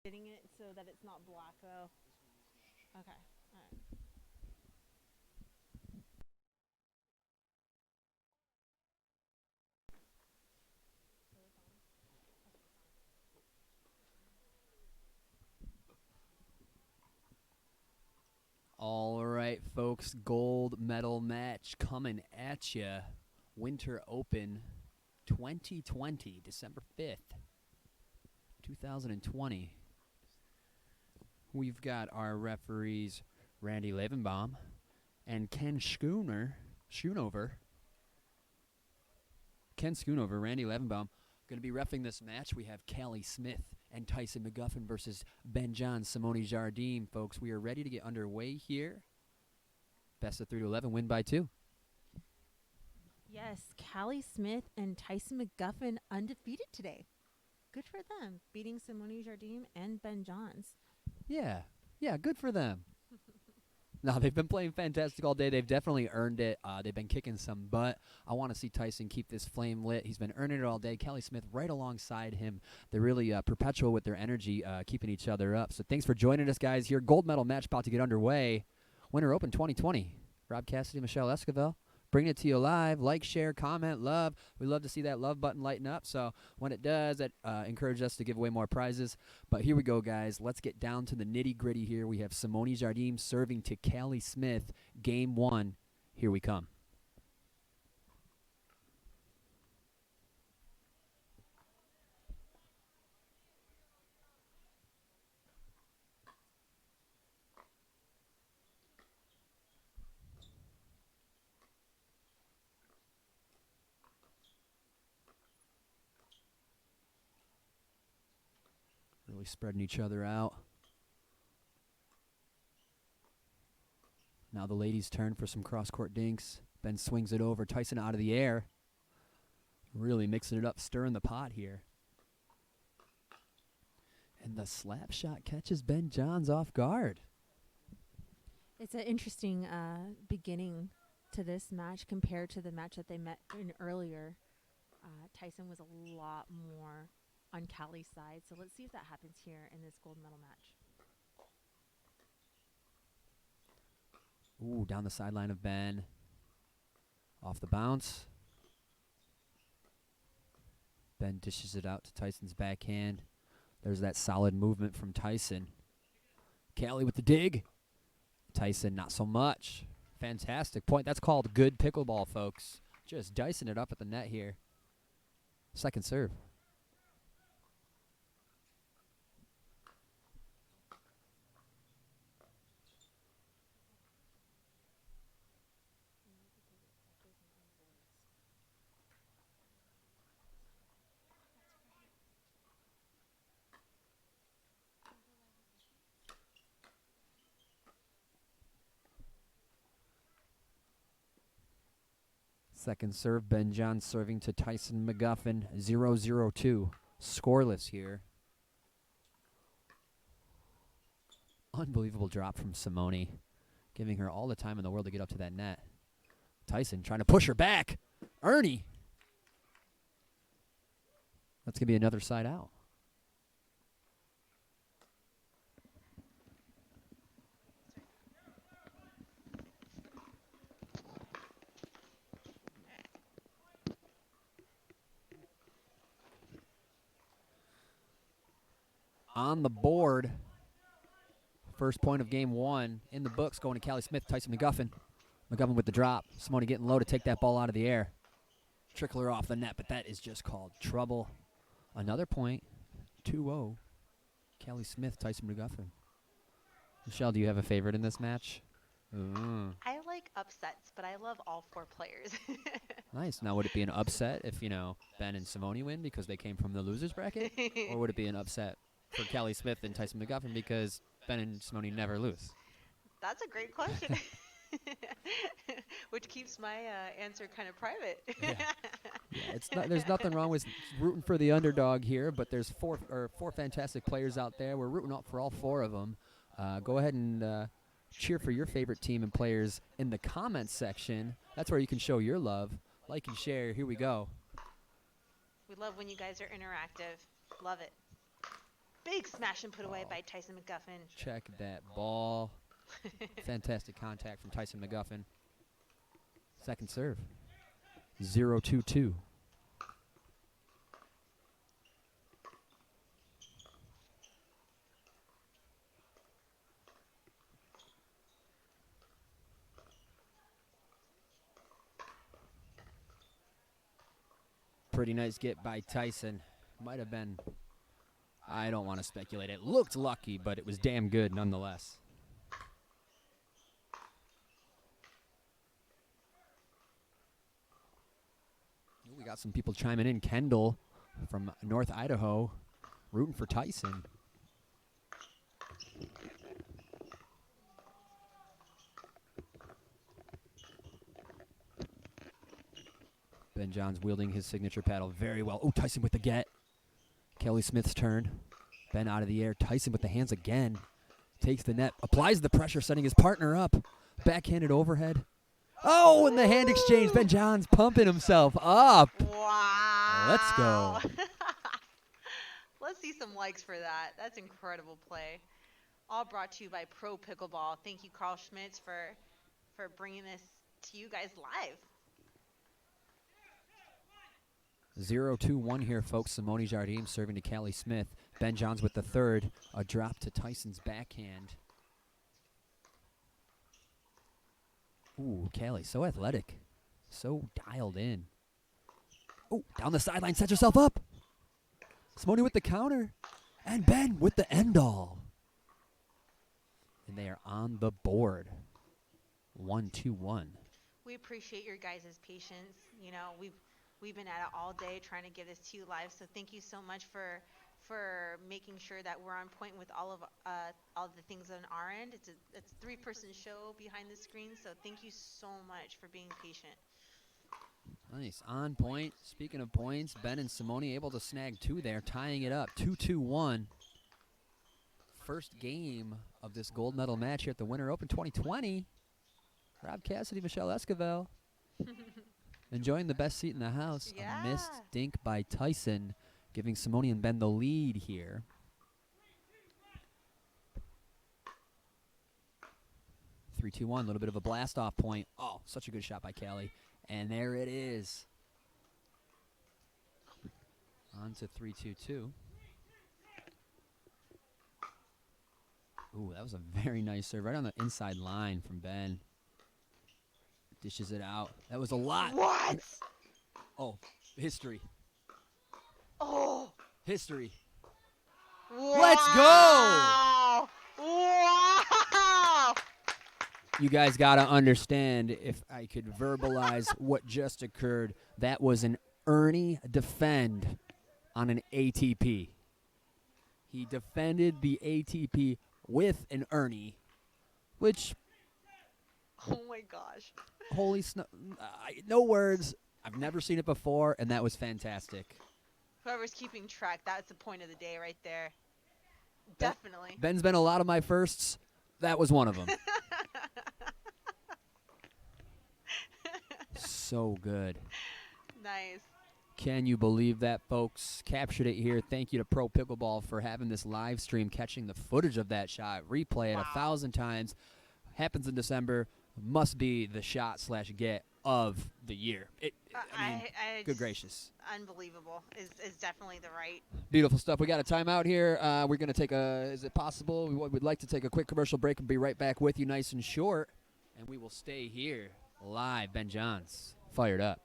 Getting it so that it's not black though. Okay. All right. All right, folks, gold medal match coming at you. Winter Open 2020, December 5th, 2020. We've got our referees, Randy Levenbaum and Ken Schoonover. Ken Schoonover, Randy Levenbaum, going to be reffing this match. We have Callie Smith and Tyson McGuffin versus Ben John, Simone Jardim. Folks, we are ready to get underway here. Best of 3 to 11, win by 2. Yes, Callie Smith and Tyson McGuffin undefeated today. Good for them, beating Simone Jardim and Ben Johns. Yeah, good for them. No, they've been playing fantastic all day. They've definitely earned it. They've been kicking some butt. I want to see Tyson keep this flame lit. He's been earning it all day. Callie Smith right alongside him. They're really perpetual with their energy, keeping each other up. So thanks for joining us, guys. Here, gold medal match about to get underway. Winter Open 2020. Rob Cassidy, Michelle Esquivel. Bringing it to you live. Like, share, comment, love. We love to see that love button lighten up. So when it does, that encourages us to give away more prizes. But here we go, guys. Let's get down to the nitty-gritty here. We have Simone Jardim serving to Callie Smith. Game 1. Here we come. Really spreading each other out. Now the ladies turn for some cross-court dinks. Ben swings it over. Tyson out of the air. Really mixing it up, stirring the pot here. And the slap shot catches Ben Johns off guard. It's an interesting beginning to this match compared to the match that they met in earlier. Tyson was a lot more on Callie's side. So let's see if that happens here in this gold medal match. Ooh, down the sideline of Ben. Off the bounce. Ben dishes it out to Tyson's backhand. There's that solid movement from Tyson. Callie with the dig. Tyson, not so much. Fantastic point. That's called good pickleball, folks. Just dicing it up at the net here. Second serve. Second serve, Ben John serving to Tyson McGuffin, 0-0-2. Scoreless here. Unbelievable drop from Simone, giving her all the time in the world to get up to that net. Tyson trying to push her back. Ernie. That's going to be another side out. On the board, first point of game one in the books going to Callie Smith, Tyson McGuffin. McGuffin with the drop. Simone getting low to take that ball out of the air. Trickle her off the net, but that is just called trouble. Another point, 2-0. Callie Smith, Tyson McGuffin. Michelle, do you have a favorite in this match? I like upsets, but I love all four players. Nice. Now, would it be an upset if, Ben and Simone win because they came from the losers bracket? Or would it be an upset for Callie Smith and Tyson McGuffin because Ben and Simone never lose? That's a great question. Which keeps my answer kind of private. Yeah, there's nothing wrong with rooting for the underdog here, but there's four fantastic players out there. We're rooting for all four of them. Go ahead and cheer for your favorite team and players in the comments section. That's where you can show your love. Like and share. Here we go. We love when you guys are interactive. Love it. Big smash and put away by Tyson McGuffin. Check that ball. Fantastic contact from Tyson McGuffin. Second serve. 0-2-2. Pretty nice get by Tyson. Might have been, I don't want to speculate. It looked lucky, but it was damn good nonetheless. We got some people chiming in. Kendall from North Idaho rooting for Tyson. Ben John's wielding his signature paddle very well. Oh, Tyson with the get. Kelly Smith's turn. Ben out of the air. Tyson with the hands again. Takes the net. Applies the pressure, setting his partner up. Backhanded overhead. Oh, and the hand exchange. Ben John's pumping himself up. Wow. Let's go. Let's see some likes for that. That's incredible play. All brought to you by Pro Pickleball. Thank you, Carl Schmitz, for bringing this to you guys live. 0-2-1 here, folks. Simone Jardim serving to Callie Smith. Ben Johns with the third. A drop to Tyson's backhand. Ooh, Callie, so athletic. So dialed in. Oh, down the sideline, sets herself up. Simone with the counter. And Ben with the end all. And they are on the board. 1-2-1. We appreciate your guys' patience. You know, we've been at it all day trying to give this to you live. So thank you so much for making sure that we're on point with all of the things on our end. It's a 3-person show behind the screen. So thank you so much for being patient. Nice. On point. Speaking of points, Ben and Simone able to snag 2 there, tying it up. 2-2-1. First game of this gold medal match here at the Winter Open 2020. Rob Cassidy, Michelle Esquivel. Enjoying the best seat in the house. Yeah. A missed dink by Tyson, giving Simone and Ben the lead here. Three, two, one. A little bit of a blast-off point. Oh, such a good shot by Callie. And there it is. On to 3-2-2. Ooh, that was a very nice serve. Right on the inside line from Ben. Dishes it out. That was a lot. What? Oh, history. Oh. History. Wow. Let's go! Wow. You guys got to understand, if I could verbalize what just occurred, that was an Ernie defend on an ATP. He defended the ATP with an Ernie, which, Oh my gosh. holy no words. I've never seen it before, and that was fantastic. Whoever's keeping track, that's the point of the day right there. Definitely. Ben's been a lot of my firsts. That was one of them. So good. Nice. Can you believe that, folks? Captured it here. Thank you to Pro Pickleball for having this live stream, catching the footage of that shot. Replay it 1,000 times. Happens in December. Must be the shot/get of the year. I mean, good gracious. Unbelievable is definitely the right. Beautiful stuff. We got a timeout here. We're going to take is it possible? We'd like to take a quick commercial break and be right back with you nice and short. And we will stay here live. Ben Johns, fired up.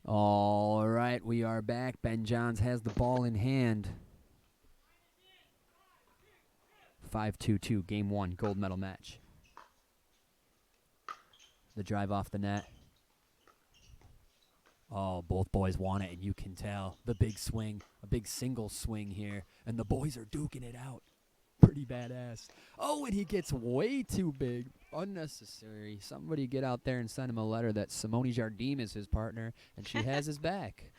All right, we are back. Ben Johns has the ball in hand. 5-2-2, game 1, gold medal match. The drive off the net. Oh, both boys want it, and you can tell. The big swing, a big single swing here, and the boys are duking it out. Pretty badass. Oh, and he gets way too big. Unnecessary. Somebody get out there and send him a letter that Simone Jardim is his partner, and she has his back.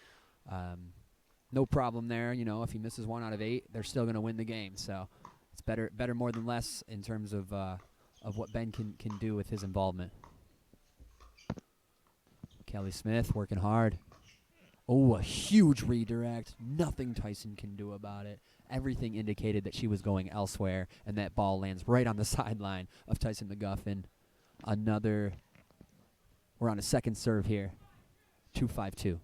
No problem there. You know, if he misses 1 out of 8, they're still going to win the game. So it's better more than less in terms of what Ben can do with his involvement. Kelly Smith working hard. Oh, a huge redirect. Nothing Tyson can do about it. Everything indicated that she was going elsewhere, and that ball lands right on the sideline of Tyson McGuffin. We're on a second serve here. 2-5-2.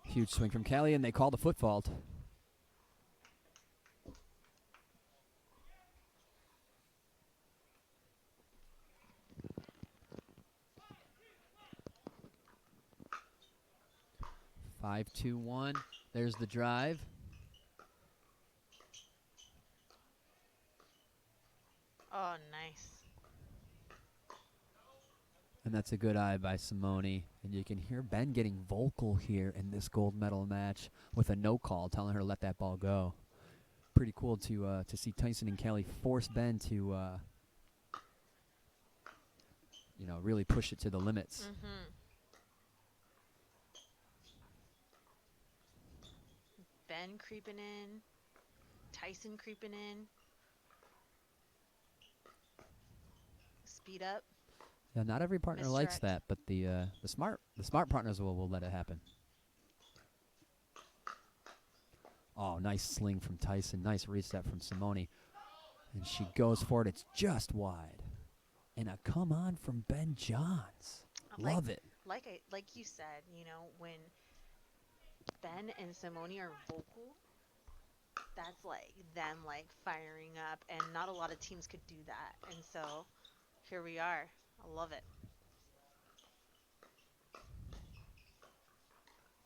Huge swing from Kelly, and they call the foot fault. Five, 2-1. There's the drive. Oh, nice. And that's a good eye by Simone. And you can hear Ben getting vocal here in this gold medal match with a no call, telling her to let that ball go. Pretty cool to see Tyson and Kelly force Ben to, really push it to the limits. Mm-hmm. Ben creeping in, Tyson creeping in. Speed up. Yeah, not every partner likes that, but the smart partners will let it happen. Oh, nice sling from Tyson. Nice reset from Simone. And she goes for it. It's just wide. And a come on from Ben Johns. Love it. Like you said, when Ben and Simone are vocal, that's like them firing up, and not a lot of teams could do that. And so here we are. I love it.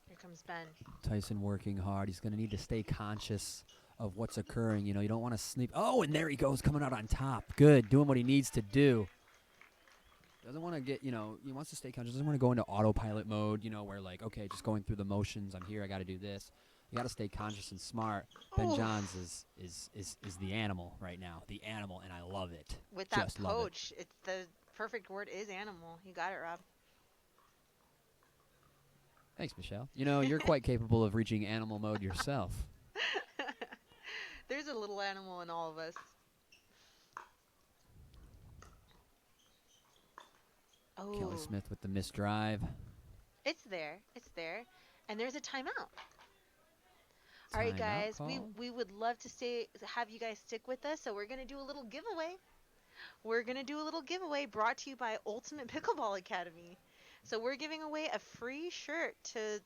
Here comes Ben. Tyson working hard. He's going to need to stay conscious of what's occurring. You don't want to sleep. Oh, and there he goes, coming out on top. Good, doing what he needs to do. Doesn't want to get, he wants to stay conscious. Doesn't want to go into autopilot mode, where okay, just going through the motions. I'm here. I got to do this. You got to stay conscious and smart. Ben Johns is the animal right now. The animal, and I love it. With that poach, it's the perfect word is animal. You got it, Rob. Thanks, Michelle. You're quite capable of reaching animal mode yourself. There's a little animal in all of us. Kelly Oh, Smith with the missed drive. it's there. It's there. And there's a timeout. All right, Timeout guys, we call. we would love to have you guys stick with us. So we're gonna do a little giveaway. We're gonna do a little giveaway brought to you by Ultimate Pickleball Academy. So we're giving away a free shirt to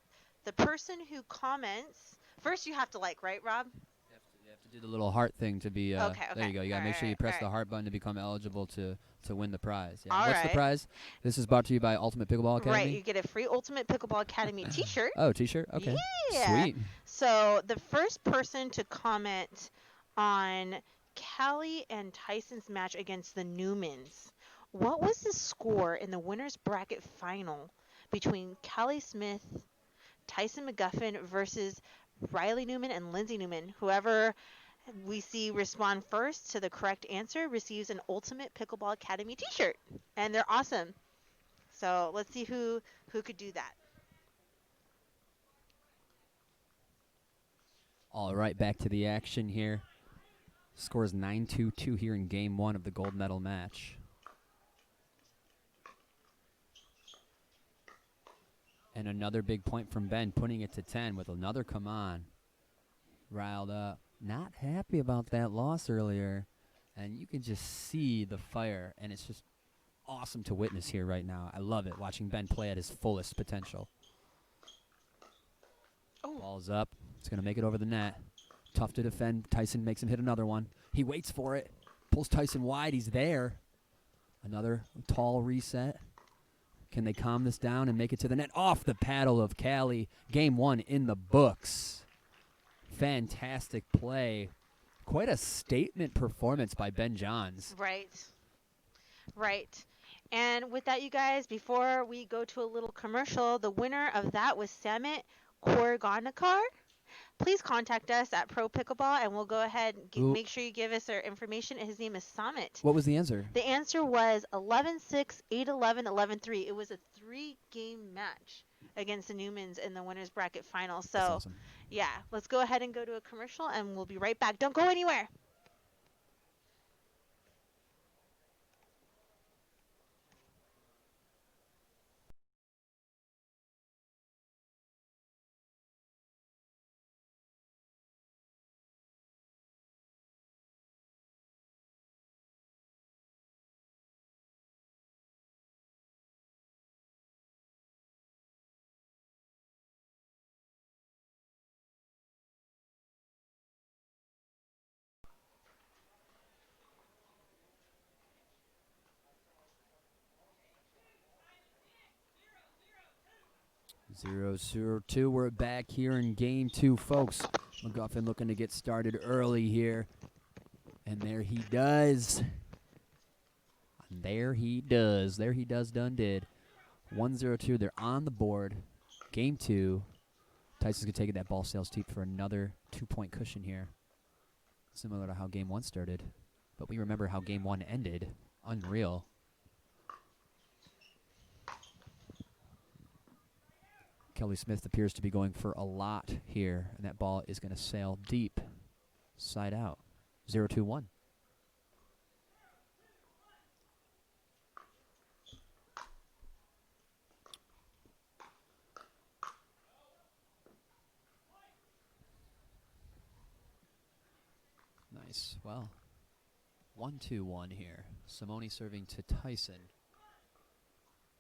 the person who comments. First, you have to like, right, Rob? You have to do the little heart thing to be. Okay. There you go. You gotta make sure you press the heart button to become eligible to win the prize. Yeah. All What's the right. prize? This is brought to you by Ultimate Pickleball Academy. Right, you get a free Ultimate Pickleball Academy T-shirt. Oh, T-shirt. Okay. Yeah. Sweet. So the first person to comment on Callie and Tyson's match against the Newmans, what was the score in the winners bracket final between Callie Smith, Tyson McGuffin versus Riley Newman and Lindsay Newman? Whoever we see respond first to the correct answer receives an Ultimate Pickleball Academy T-shirt, and they're awesome. So let's see who could do that. All right, back to the action here. Score is 9-2-2 here in Game 1 of the gold medal match. And another big point from Ben, putting it to 10 with another come on. Riled up. Not happy about that loss earlier. And you can just see the fire, and it's just awesome to witness here right now. I love it, watching Ben play at his fullest potential. Oh. Ball's up. It's going to make it over the net. Tough to defend. Tyson makes him hit another one. He waits for it. Pulls Tyson wide. He's there. Another tall reset. Can they calm this down and make it to the net? Off the paddle of Callie. Game 1 in the books. Fantastic play. Quite a statement performance by Ben Johns. Right. Right. And with that, you guys, before we go to a little commercial, the winner of that was Samit Korganakar. Please contact us at Pro Pickleball, and we'll go ahead and make sure you give us our information. His name is Samit. What was the answer? The answer was 11-6, 8-11, 11-3. It was a 3-game match against the Newmans in the winners bracket final. So, That's awesome. Yeah, let's go ahead and go to a commercial, and we'll be right back. Don't go anywhere. Zero, 0-2. We're back here in Game 2, folks. McGuffin looking to get started early here. And there he does. There he does. There he does, done did. 1-0-2. They're on the board. Game 2. Tyson's going to take it that ball sails deep for another 2-point cushion here. Similar to how Game 1 started. But we remember how Game 1 ended. Unreal. Kelly Smith appears to be going for a lot here, and that ball is going to sail deep, side out. 0-2-1. Nice. Well, 1-2-1 here. Simone serving to Tyson.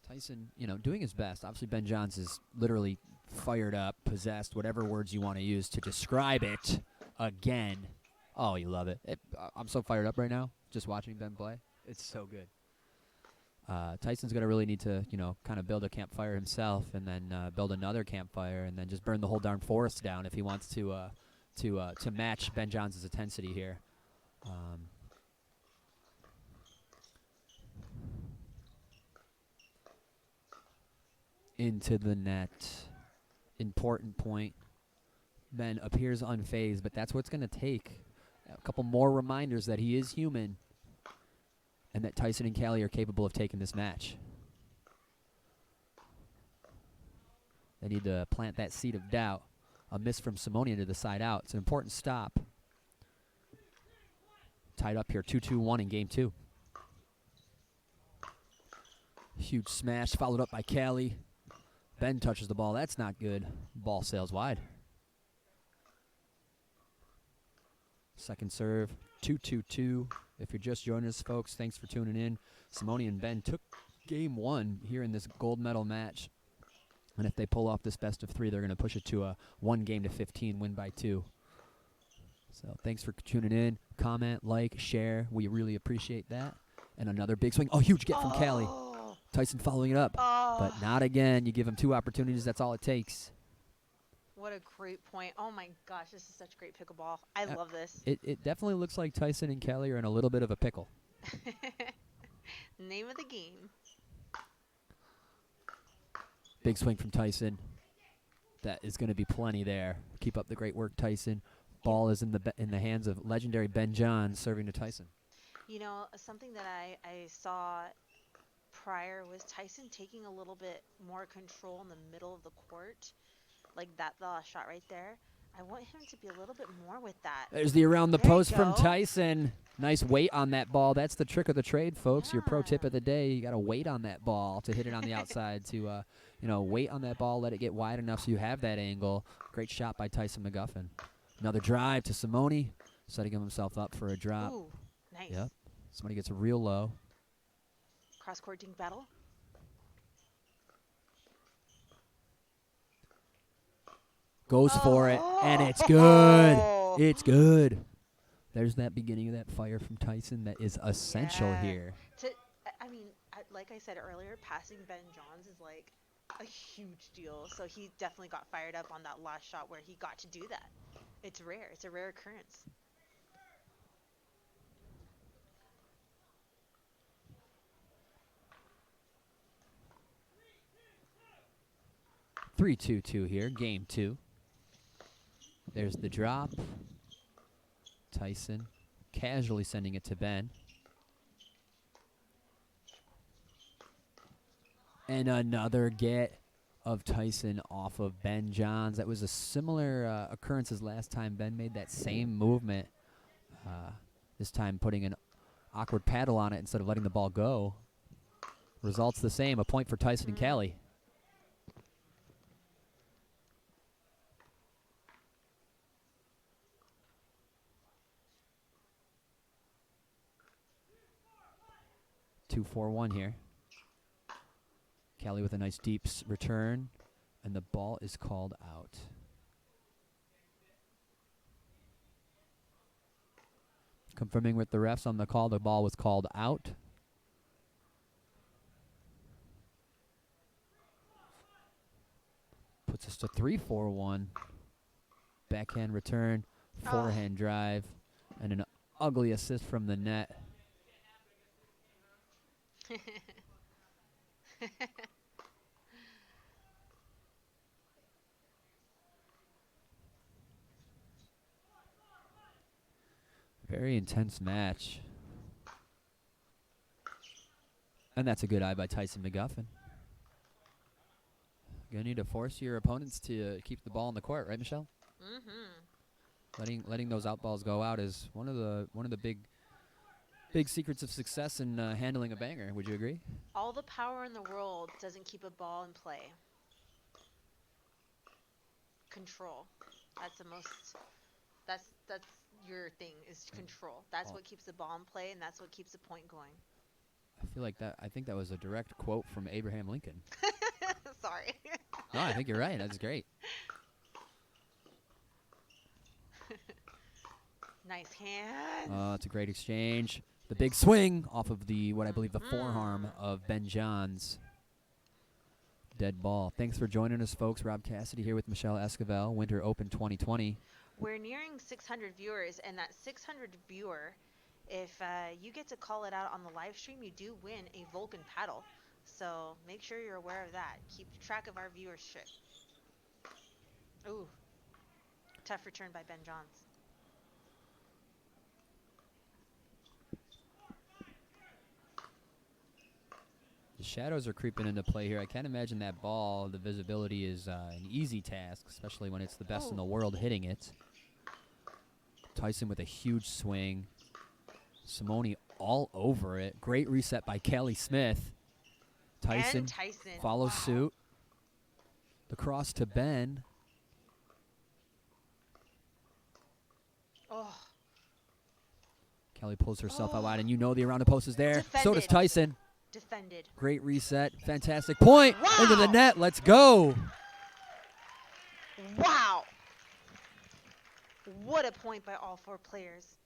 Tyson, doing his best. Obviously, Ben Johns is literally fired up, possessed, whatever words you want to use to describe it again. Oh, you love it. I'm so fired up right now just watching Ben play. It's so good. Tyson's going to really need to, kind of build a campfire himself and then build another campfire and then just burn the whole darn forest down if he wants to match Ben Johns' intensity here. Into the net. Important point. Ben appears unfazed, but that's what it's going to take. A couple more reminders that he is human and that Tyson and Callie are capable of taking this match. They need to plant that seed of doubt. A miss from Simone into the side out. It's an important stop. Tied up here, 2-2-1 in Game 2. Huge smash followed up by Callie. Ben touches the ball. That's not good. Ball sails wide. Second serve, 2-2-2. If you're just joining us, folks, thanks for tuning in. Simone and Ben took game 1 here in this gold medal match. And if they pull off this best of 3, they're going to push it to a 1-game-to-15 win by 2. So thanks for tuning in. Comment, like, share. We really appreciate that. And another big swing. Oh, huge get from Callie. Tyson following it up. But not again. You give him 2 opportunities. That's all it takes. What a great point. Oh, my gosh. This is such great pickleball. I love this. It definitely looks like Tyson and Callie are in a little bit of a pickle. Name of the game. Big swing from Tyson. That is going to be plenty there. Keep up the great work, Tyson. Ball is in the hands of legendary Ben Johns serving to Tyson. You know, something that I saw prior was Tyson taking a little bit more control in the middle of the court. Like the last shot right there. I want him to be a little bit more with that. There's the around the There you post from go. Tyson. Nice weight on that ball. That's the trick of the trade, folks. Your pro tip of the day, you got to wait on that ball to hit it on the outside to, wait on that ball, let it get wide enough so you have that angle. Great shot by Tyson McGuffin. Another drive to Simone, setting himself up for a drop. Ooh, nice. Yep. Somebody gets real low. Cross-court dink battle. Goes for it, and it's good. It's good. There's that beginning of that fire from Tyson that is essential here. Like I said earlier, passing Ben Johns is like a huge deal. So he definitely got fired up on that last shot where he got to do that. It's rare. It's a rare occurrence. Three, 2-2 here, game 2. There's the drop. Tyson casually sending it to Ben. And another get of Tyson off of Ben Johns. That was a similar occurrence as last time Ben made that same movement. This time putting an awkward paddle on it instead of letting the ball go. Results the same, a point for Tyson and Callie. Two, 4-1 here. Callie with a nice deep return, and the ball is called out. Confirming with the refs on the call, the ball was called out. Puts us to 3-4-1. Backhand return, forehand drive, and an ugly assist from the net. Very intense match. And that's a good eye by Tyson McGuffin. Gonna need to force your opponents to keep the ball in the court, right, Michelle? Mm-hmm. Letting those out balls go out is one of the big secrets of success in handling a banger. Would you agree? All the power in the world doesn't keep a ball in play. Control. That's the most. That's your thing is control. That's what keeps the ball in play, and that's what keeps the point going. I think that was a direct quote from Abraham Lincoln. Sorry. No, I think you're right. That's great. Nice hands. It's a great exchange. The big swing off of what I believe the forearm of Ben Johns. Dead ball. Thanks for joining us, folks. Rob Cassidy here with Michelle Esquivel, Winter Open 2020. We're nearing 600 viewers, and that 600 viewer, if you get to call it out on the live stream, you do win a Vulcan paddle. So make sure you're aware of that. Keep track of our viewership. Ooh. Tough return by Ben Johns. The shadows are creeping into play here. I can't imagine that ball, the visibility is an easy task, especially when it's the best in the world hitting it. Tyson with a huge swing. Simone all over it. Great reset by Kelly Smith. Tyson, And Tyson. follows Wow. suit. The cross to Ben. Oh. Kelly pulls herself out wide, and you know the around the post is there. So does Defended. Tyson. Defended. Great reset. Fantastic point. Wow. Into the net. Let's go. Wow. What a point by all 4 players.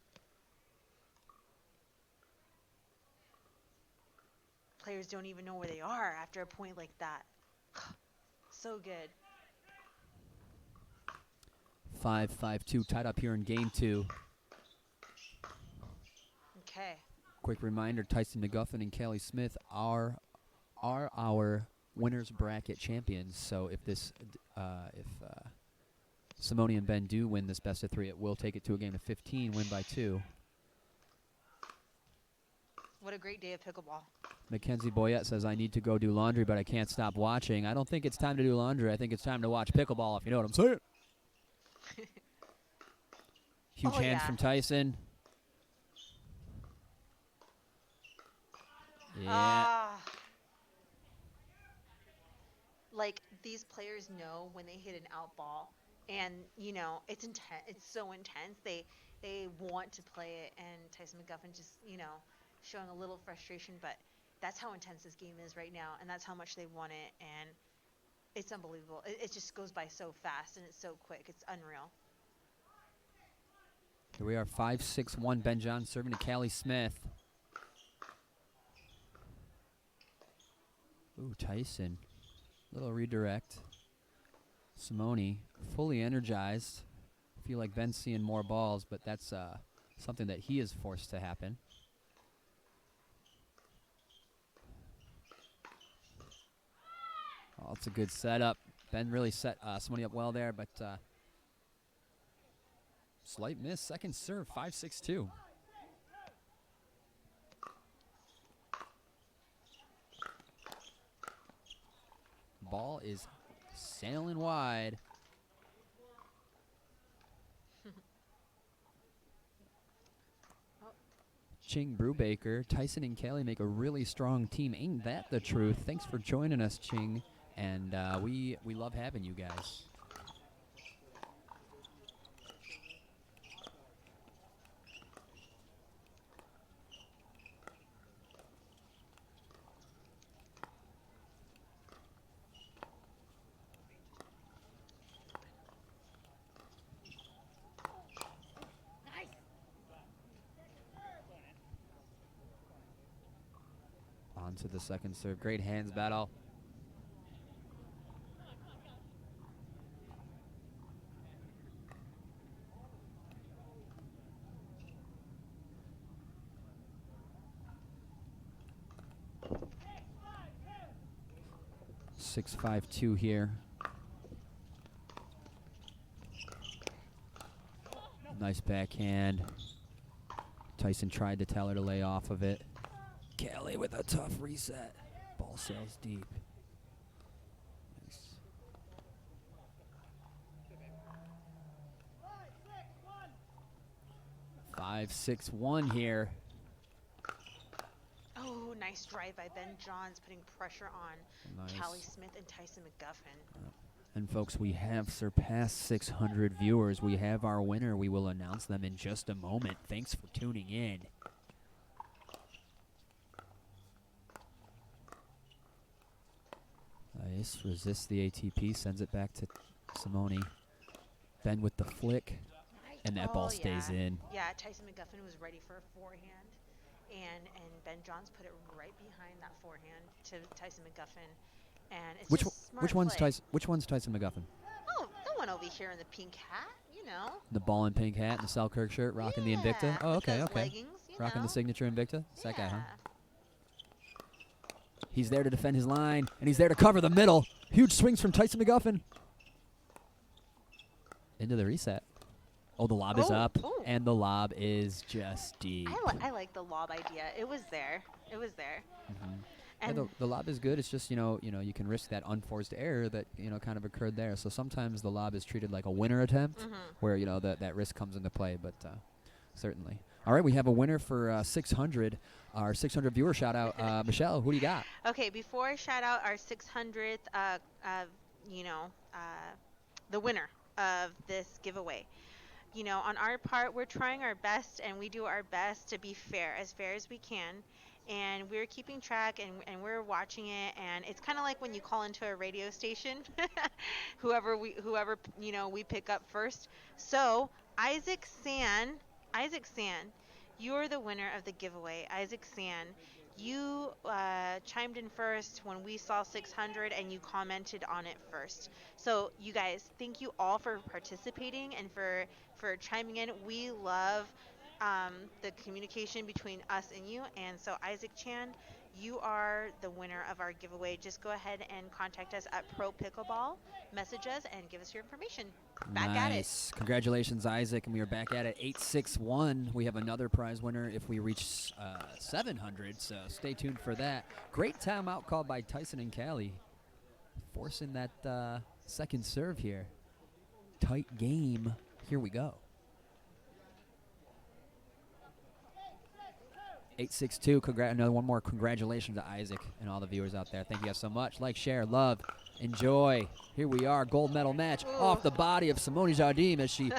Players don't even know where they are after a point like that. So good. 5-5-2 tied up here in game 2. Okay. Quick reminder, Tyson McGuffin and Callie Smith are our winners bracket champions. So if Simone and Ben do win this best of 3, it will take it to a game of 15, win by 2. What a great day of pickleball. Mackenzie Boyette says, I need to go do laundry, but I can't stop watching. I don't think it's time to do laundry. I think it's time to watch pickleball, if you know what I'm saying. Huge hands from Tyson. Yeah. Like, these players know when they hit an out ball, and, you know, it's intense. It's so intense. They want to play it, and Tyson McGuffin just, you know, showing a little frustration, but that's how intense this game is right now, and that's how much they want it, and it's unbelievable. It just goes by so fast, and it's so quick. It's unreal. Here we are, 5-6-1. Ben John serving to Callie Smith. Ooh, Tyson. Little redirect. Simone fully energized. I feel like Ben's seeing more balls, but that's something that he is forced to happen. Oh, it's a good setup. Ben really set Simone up well there, but slight miss. Second serve, 5-6-2. Ball is sailing wide. Ching Brubaker, Tyson and Kelly make a really strong team. Ain't that the truth? Thanks for joining us, Ching. And we love having you guys. On to the second serve. Great hands battle. Six, 5-2 here. Nice backhand. Tyson tried to tell her to lay off of it. Kelly with a tough reset. Ball sails deep. Nice. Five, 6-1 here. Oh, nice drive by Ben Johns, putting pressure on Nice. Callie Smith and Tyson McGuffin. And folks, we have surpassed 600 viewers. We have our winner. We will announce them in just a moment. Thanks for tuning in. Nice, resists the ATP, sends it back to Simone. Ben with the flick, and that ball stays in. Yeah, Tyson McGuffin was ready for a forehand, and Ben Johns put it right behind that forehand to Tyson McGuffin, and it's just smart which one's play. Which one's Tyson McGuffin? Oh, the one over here in the pink hat, you know. The ball and pink hat and the Selkirk shirt, rocking the Invicta. Oh, with okay, those okay. leggings, you Rocking know. the signature Invicta. It's that guy, huh? Yeah. He's there to defend his line, and he's there to cover the middle. Huge swings from Tyson McGuffin. Into the reset. Oh, the lob is up, and the lob is just deep. I like the lob idea. It was there. It was there. Mm-hmm. And Yeah, the lob is good. It's just, you know, you can risk that unforced error that, kind of occurred there. So sometimes the lob is treated like a winner attempt, where, that risk comes into play. But certainly, All right, we have a winner for 600. Our 600 viewer shout out. Michelle, who do you got? Okay, before I shout out our 600th, you know, the winner of this giveaway. You know, on our part, we're trying our best and we do our best to be fair as we can. And we're keeping track and we're watching it. And it's kind of like when you call into a radio station, whoever, you know, we pick up first. So Isaac San, you're the winner of the giveaway. Isaac San, you chimed in first when we saw 600 and you commented on it first. So you guys, thank you all for participating and for chiming in. We love the communication between us and you. And so Isaac Chan, you are the winner of our giveaway. Just go ahead and contact us at Pro Pickleball, message us, and give us your information. Back at it. Nice. Congratulations, Isaac. And we are back at it. 861. We have another prize winner if we reach 700. So stay tuned for that. Great timeout called by Tyson and Callie, forcing that second serve here. Tight game. Here we go. 862. Another one more. Congratulations to Isaac and all the viewers out there. Thank you guys so much. Like, share, love, enjoy. Here we are. Gold medal match. Ooh. Off the body of Simone Jardim as she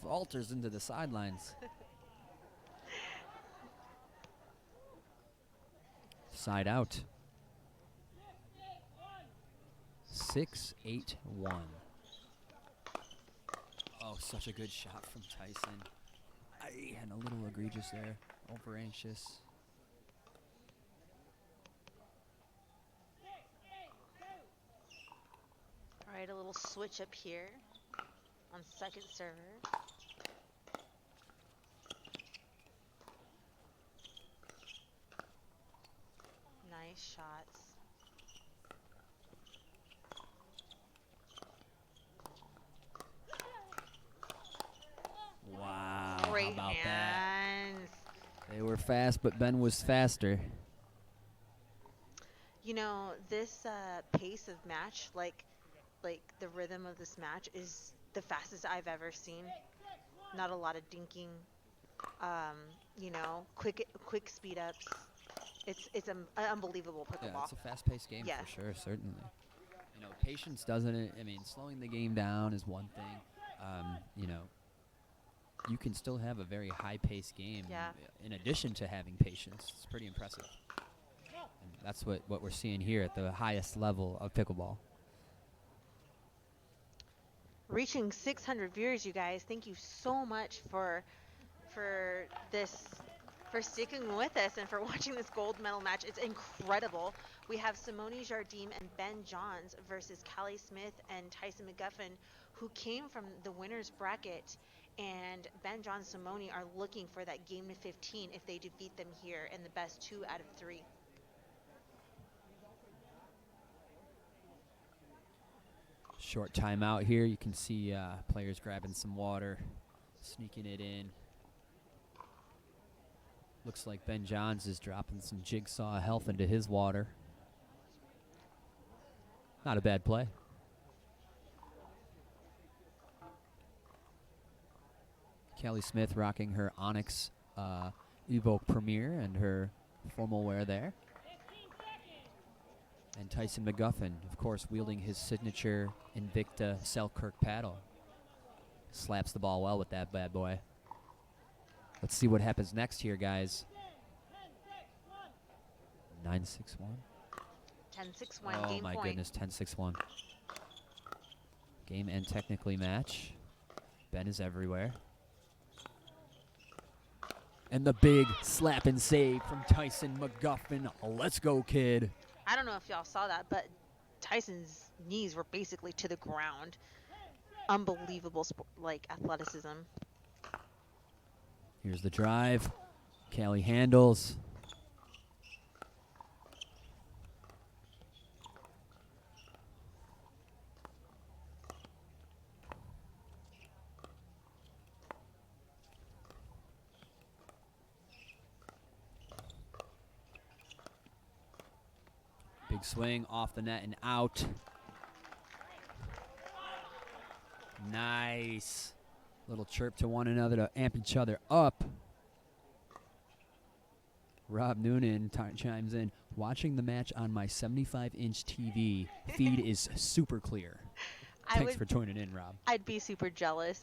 falters into the sidelines. Side out. 6-8-1. Oh, such a good shot from Tyson. And a little egregious there. Over anxious. All right, a little switch up here on second server. Nice shots. Wow. Great how about hands. that? They were fast, but Ben was faster. You know, this pace of match, like the rhythm of this match is the fastest I've ever seen. Not a lot of dinking. You know, quick speed ups. It's an unbelievable pickleball. Yeah, it's a fast-paced game Yeah. for sure, certainly. You know, patience doesn't. I mean, slowing the game down is one thing. You know, you can still have a very high-paced game. Yeah. In addition to having patience, it's pretty impressive. And that's what we're seeing here at the highest level of pickleball. Reaching 600 viewers, you guys. Thank you so much for this, for sticking with us and for watching this gold medal match. It's incredible. We have Simone Jardim and Ben Johns versus Callie Smith and Tyson McGuffin, who came from the winner's bracket. And Ben Johns and Simone are looking for that game to 15 if they defeat them here in the best 2 out of 3. Short timeout here. You can see players grabbing some water, sneaking it in. Looks like Ben Johns is dropping some Jigsaw health into his water. Not a bad play. Callie Smith rocking her Onyx Evoke Premier and her formal wear there. And Tyson McGuffin, of course, wielding his signature Invicta Selkirk paddle. Slaps the ball well with that bad boy. Let's see what happens next here, guys. 9-6-1. 10-6-1 Oh game my point. goodness, 10-6-1. Game and technically match. Ben is everywhere. And the big slap and save from Tyson McGuffin. Let's go, kid. I don't know if y'all saw that, but Tyson's knees were basically to the ground. Unbelievable athleticism. Here's the drive. Callie handles. Big swing off the net and out. Nice. Little chirp to one another to amp each other up. Rob Noonan chimes in. Watching the match on my 75-inch TV feed is super clear. Thanks for tuning in, Rob. I'd be super jealous.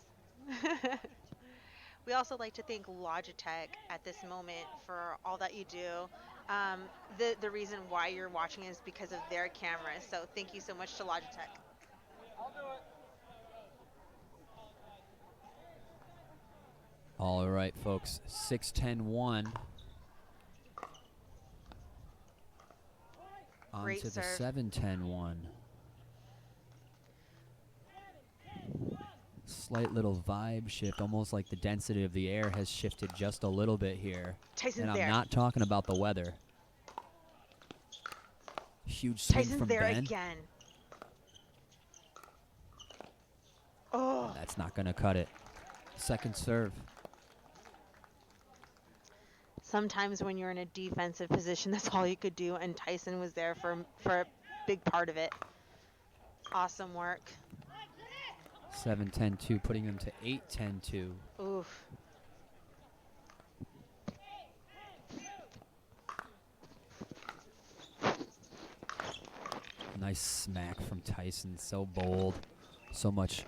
We also like to thank Logitech at this moment for all that you do. The reason why you're watching is because of their cameras. So thank you so much to Logitech. All right, folks. 6-10-1. On to the 7-10-1. Slight little vibe shift, almost like the density of the air has shifted just a little bit here. Tyson's and I'm there. not talking about the weather. Huge swing Tyson's from there Ben. again. Oh. That's not going to cut it. Second serve. Sometimes when you're in a defensive position, that's all you could do, and Tyson was there for a big part of it. Awesome work. 7-10-2, putting them to 8-10-2. Oof. Nice smack from Tyson, so bold, so much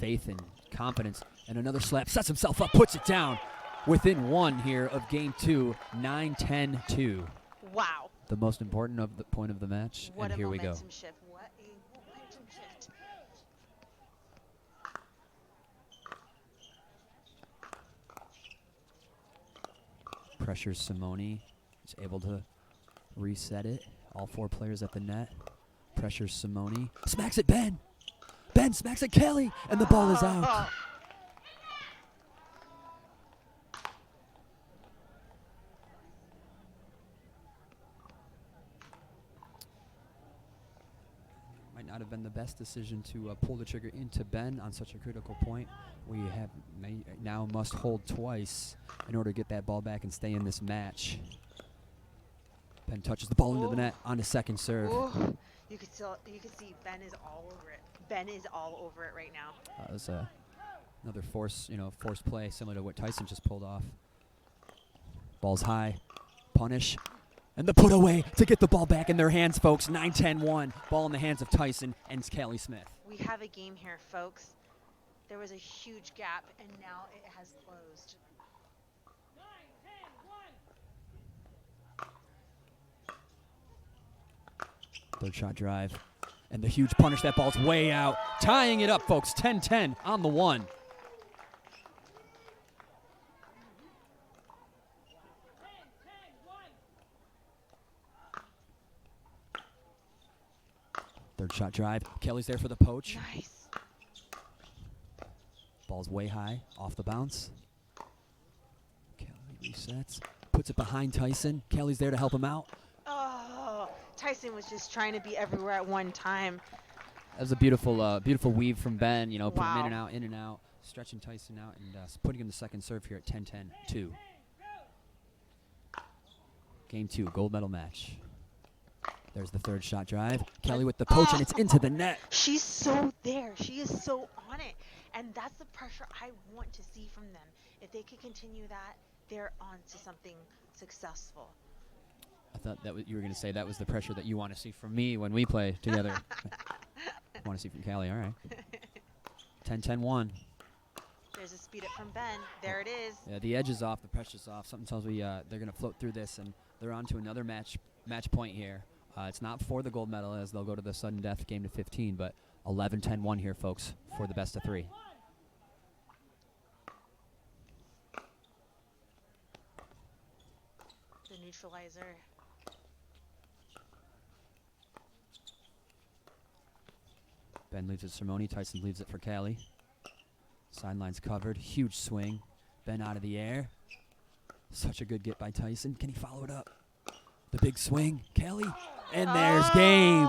faith and confidence. And another slap, sets himself up, puts it down. Within one here of game 2, 9-10-2. Wow. The most important of the point of the match, What and a here we go. momentum shift. What a momentum shift. Pressures Simone, is able to reset it. All 4 players at the net. Pressures Simone, smacks at Ben. Ben smacks at Kelly, and the ball is out. Might not have been the best decision to pull the trigger into Ben on such a critical point. We have now must hold twice in order to get that ball back and stay in this match. Ben touches the ball into the net on his second serve. Ooh. You could see Ben is all over it. Ben is all over it right now. That was another forced play similar to what Tyson just pulled off. Ball's high, punish, and the put away to get the ball back in their hands, folks. 9-10-1, ball in the hands of Tyson and Kelly Smith. We have a game here, folks. There was a huge gap, and now it has closed. Third shot drive, and the huge punish. That ball's way out. Tying it up, folks. 10-10 on the one. Third shot drive. Kelly's there for the poach. Nice. Ball's way high, off the bounce. Kelly resets, puts it behind Tyson. Kelly's there to help him out. Oh, Tyson was just trying to be everywhere at one time. That was a beautiful, beautiful weave from Ben. Putting Wow. him in and out, stretching Tyson out, and putting him to second serve here at 10-10-2. Game 2, gold medal match. There's the third shot drive. Kelly with the poach, and it's into the net. She's so there. She is so on it. And that's the pressure I want to see from them. If they can continue that, they're on to something successful. I thought that you were going to say that was the pressure that you want to see from me when we play together. Want to see from Kelly, all right. 10-10-1. There's a speed up from Ben. There it is. Yeah, the edge is off, the pressure's off. Something tells me they're going to float through this, and they're on to another match point here. It's not for the gold medal, as they'll go to the sudden death game to 15, but 11-10-1 here, folks, for the best of 3. The neutralizer. Ben leaves it to Simone. Tyson leaves it for Kelly. Sideline's covered. Huge swing. Ben out of the air. Such a good get by Tyson. Can he follow it up? The big swing. Kelly. And there's game.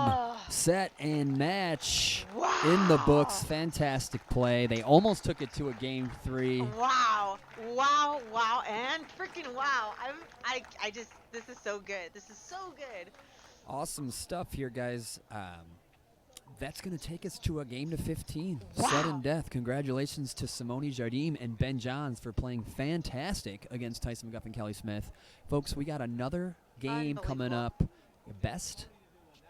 Set and match. Wow. In the books. Fantastic play. They almost took it to a game 3. Wow. Wow. Wow. And freaking wow. I just, this is so good. This is so good. Awesome stuff here, guys. That's going to take us to a game to 15. Wow. Sudden death. Congratulations to Simone Jardim and Ben Johns for playing fantastic against Tyson McGuffin and Kelly Smith. Folks, we got another game coming up. Best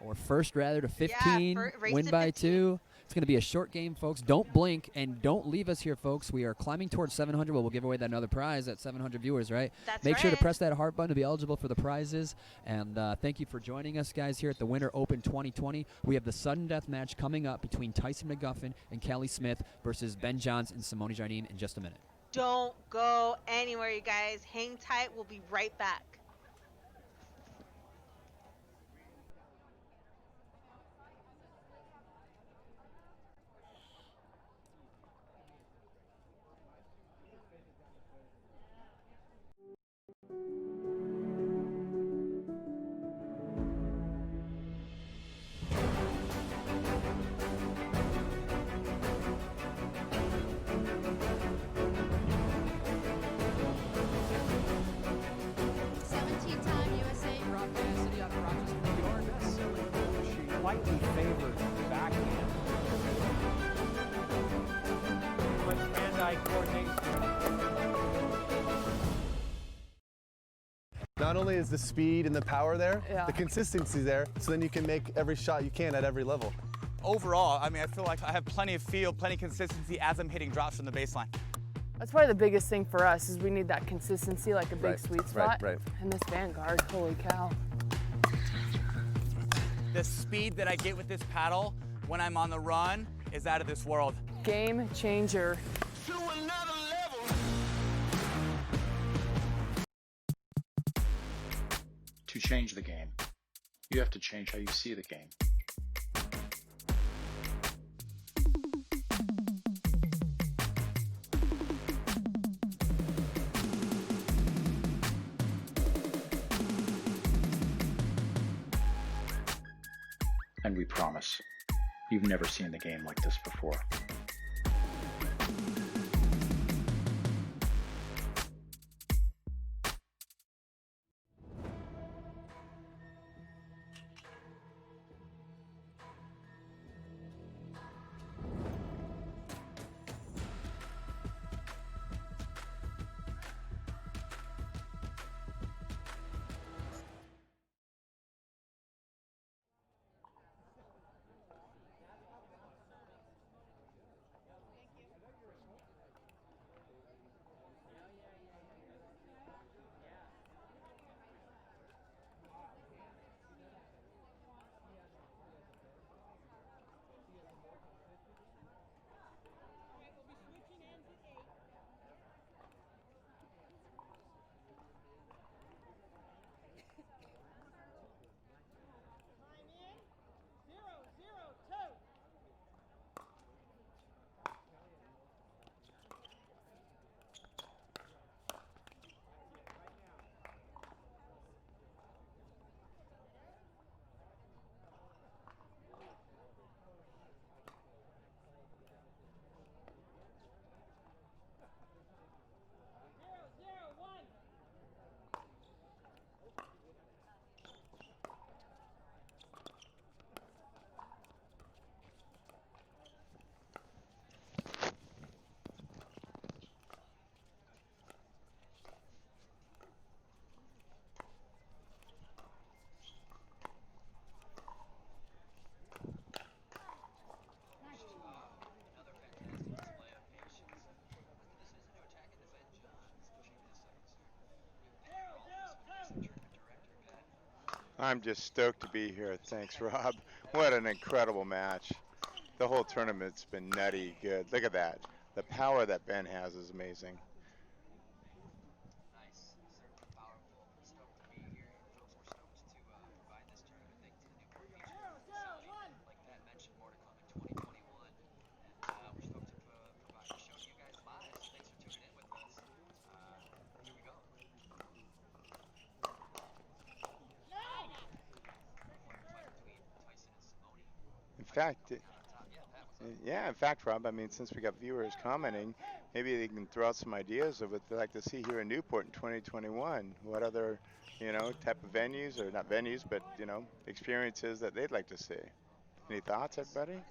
or first, rather, to 15. Race Win to by 15. 2. It's going to be a short game, folks. Don't blink and don't leave us here, folks. We are climbing towards 700. Well, we'll give away that another prize at 700 viewers, right? That's Make sure to right. press that heart button to be eligible for the prizes. And thank you for joining us, guys, here at the Winter Open 2020. We have the sudden death match coming up between Tyson McGuffin and Kelly Smith versus Ben Johns and Simone Jardim in just a minute. Don't go anywhere, you guys. Hang tight. We'll be right back. Slightly favored backhand. With hand-eye coordination. Not only is the speed and the power there, Yeah. the consistency there, so then you can make every shot you can at every level. Overall, I mean, I feel like I have plenty of feel, plenty of consistency as I'm hitting drops from the baseline. That's probably the biggest thing for us is we need that consistency, like a big Right, sweet spot. right. And this Vanguard, holy cow. The speed that I get with this paddle when I'm on the run is out of this world. Game changer. To change the game, you have to change how you see the game. And we promise, you've never seen the game like this before. I'm just stoked to be here. Thanks, Rob. What an incredible match. The whole tournament's been nutty good. Look at that. The power that Ben has is amazing. In fact, Rob, I mean, since we got viewers commenting, maybe they can throw out some ideas of what they'd like to see here in Newport in 2021. What other, type of venues, or not venues, but, experiences that they'd like to see. Any thoughts, everybody?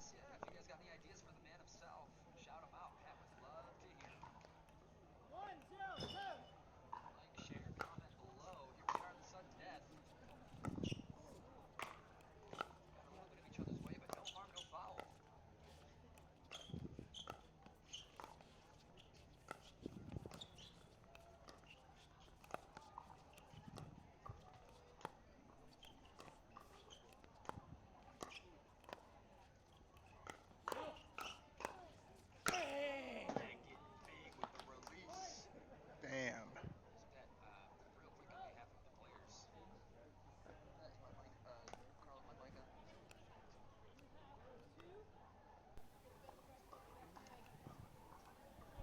Bam.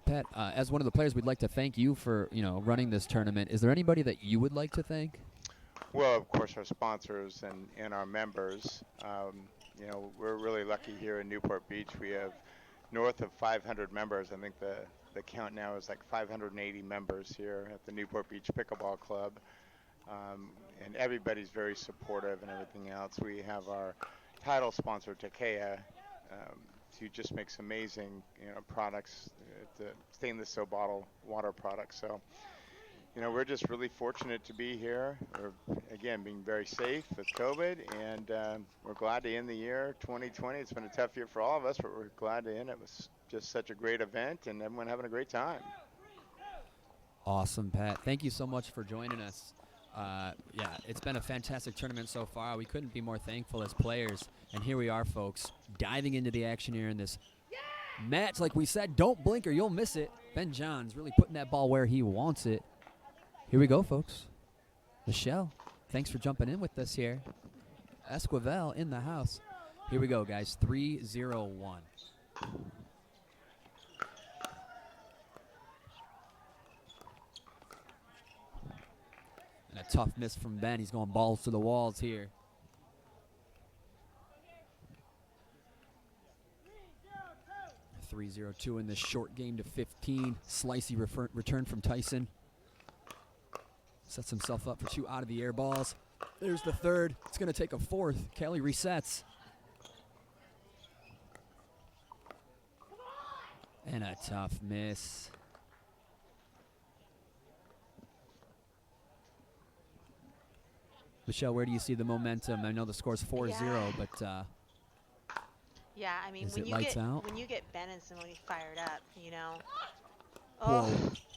Pat, as one of the players, we'd like to thank you for running this tournament. Is there anybody that you would like to thank? Well, of course, our sponsors and our members. We're really lucky here in Newport Beach. We have north of 500 members. I think the count now is like 580 members here at the Newport Beach Pickleball Club. And everybody's very supportive and everything else. We have our title sponsor, Takea, who just makes amazing products, the stainless steel bottle water products. So, we're just really fortunate to be here. We're, again, being very safe with COVID, and we're glad to end the year 2020. It's been a tough year for all of us, but we're glad to end it. It was just such a great event, and everyone having a great time. Awesome, Pat. Thank you so much for joining us. Yeah, it's been a fantastic tournament so far. We couldn't be more thankful as players. And here we are, folks, diving into the action here in this match. Like we said, don't blink or you'll miss it. Ben Johns really putting that ball where he wants it. Here we go, folks. Michelle, thanks for jumping in with us here. Esquivel in the house. Here we go, guys. 3-0-1. And a tough miss from Ben. He's going balls to the walls here. – 3-0-2 in this short game to 15. Slicey return from Tyson. Sets himself up for two out of the air balls. There's the third. It's going to take a fourth. Kelly resets. And a tough miss. Michelle, where do you see the momentum? I know the score's 4-0, but yeah, I mean, is when it you lights out? when you get Ben and Simone fired up, Whoa.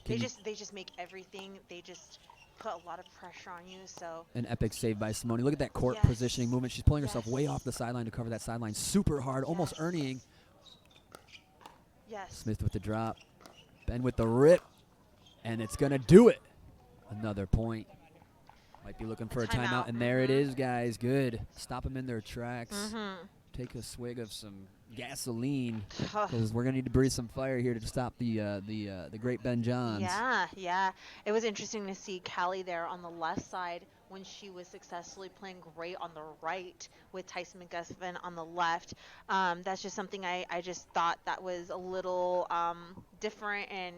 they just make everything. They just put a lot of pressure on you. So an epic save by Simone. Look at that court Yes. positioning movement. She's pulling herself way off the sideline to cover that sideline super hard, almost earning. Yes. Smith with the drop. Ben with the rip. And it's going to do it. Another point. Might be looking for a timeout. And there it is, guys. Good. Stop them in their tracks. Take a swig of some gasoline, because we're gonna need to breathe some fire here to stop the great Ben Johns. Yeah. It was interesting to see Callie there on the left side when she was successfully playing great on the right with Tyson McGuffin on the left. That's just something I just thought that was a little different, and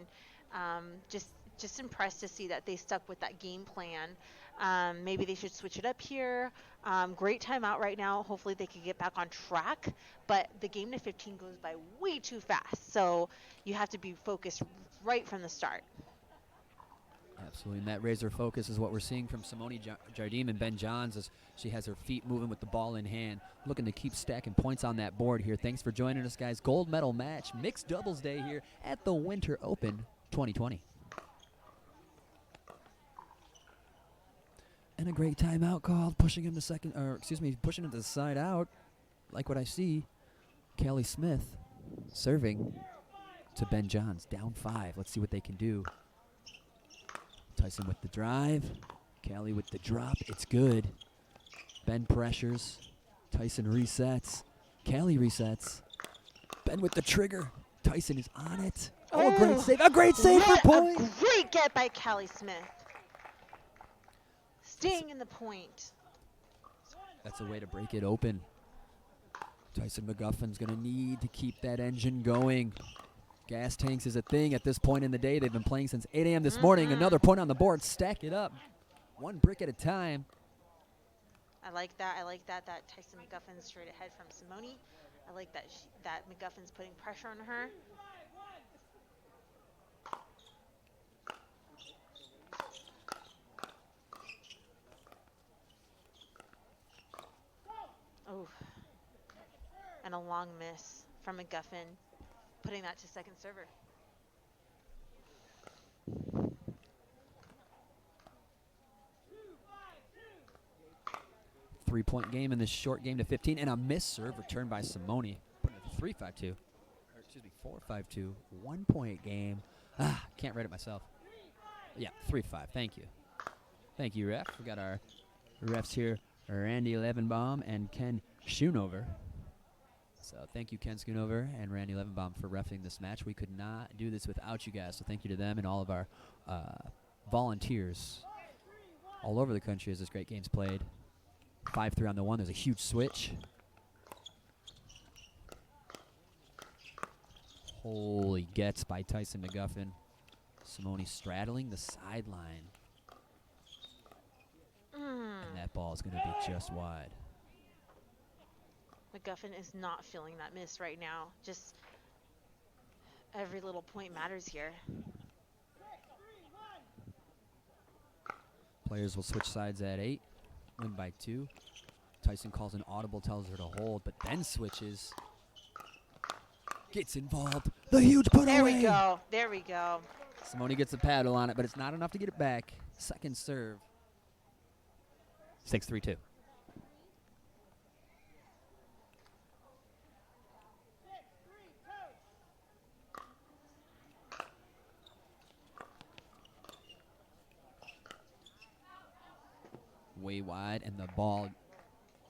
just impressed to see that they stuck with that game plan. Maybe they should switch it up here. Great timeout right now. Hopefully they can get back on track. But the game to 15 goes by way too fast. So you have to be focused right from the start. Absolutely. And that razor focus is what we're seeing from Simone Jardim and Ben Johns as she has her feet moving with the ball in hand. Looking to keep stacking points on that board here. Thanks for joining us, guys. Gold medal match, mixed doubles day here at the Winter Open 2020. And a great timeout called, pushing him to pushing him to the side out. Like what I see. Kelly Smith serving to Ben Johns, down 5. Let's see what they can do. Tyson with the drive. Kelly with the drop. It's good. Ben pressures. Tyson resets. Kelly resets. Ben with the trigger. Tyson is on it. Oh, a great save. A great save for point. A great get by Callie Smith. Staying in the point. That's a way to break it open. Tyson McGuffin's going to need to keep that engine going. Gas tanks is a thing at this point in the day. They've been playing since 8 a.m. this morning. Another point on the board. Stack it up. One brick at a time. I like that. I like that Tyson McGuffin's straight ahead from Simone. I like that that McGuffin's putting pressure on her. Oh, and a long miss from McGuffin, putting that to second server. Three-point game in this short game to 15, and a missed serve return by Simone. Putting it to 3-5-2. Or excuse me, 4-5-2. 1-point game. Can't write it myself. Yeah, 3-5. Thank you. Thank you, ref. We got our refs here, Randy Levenbaum and Ken Schoonover. So thank you, Ken Schoonover and Randy Levenbaum, for reffing this match. We could not do this without you guys, so thank you to them and all of our volunteers all over the country as this great game's played. 5-3 on the one. There's a huge switch. Holy gets by Tyson McGuffin. Simone straddling the sideline. And that ball is going to be just wide. McGuffin is not feeling that miss right now. Just every little point matters here. Players will switch sides at 8. Win by 2. Tyson calls an audible, tells her to hold, but then switches. Gets involved. The huge put away. There we go. There we go. Simone gets a paddle on it, but it's not enough to get it back. Second serve. 6-3-2. Way wide, and the ball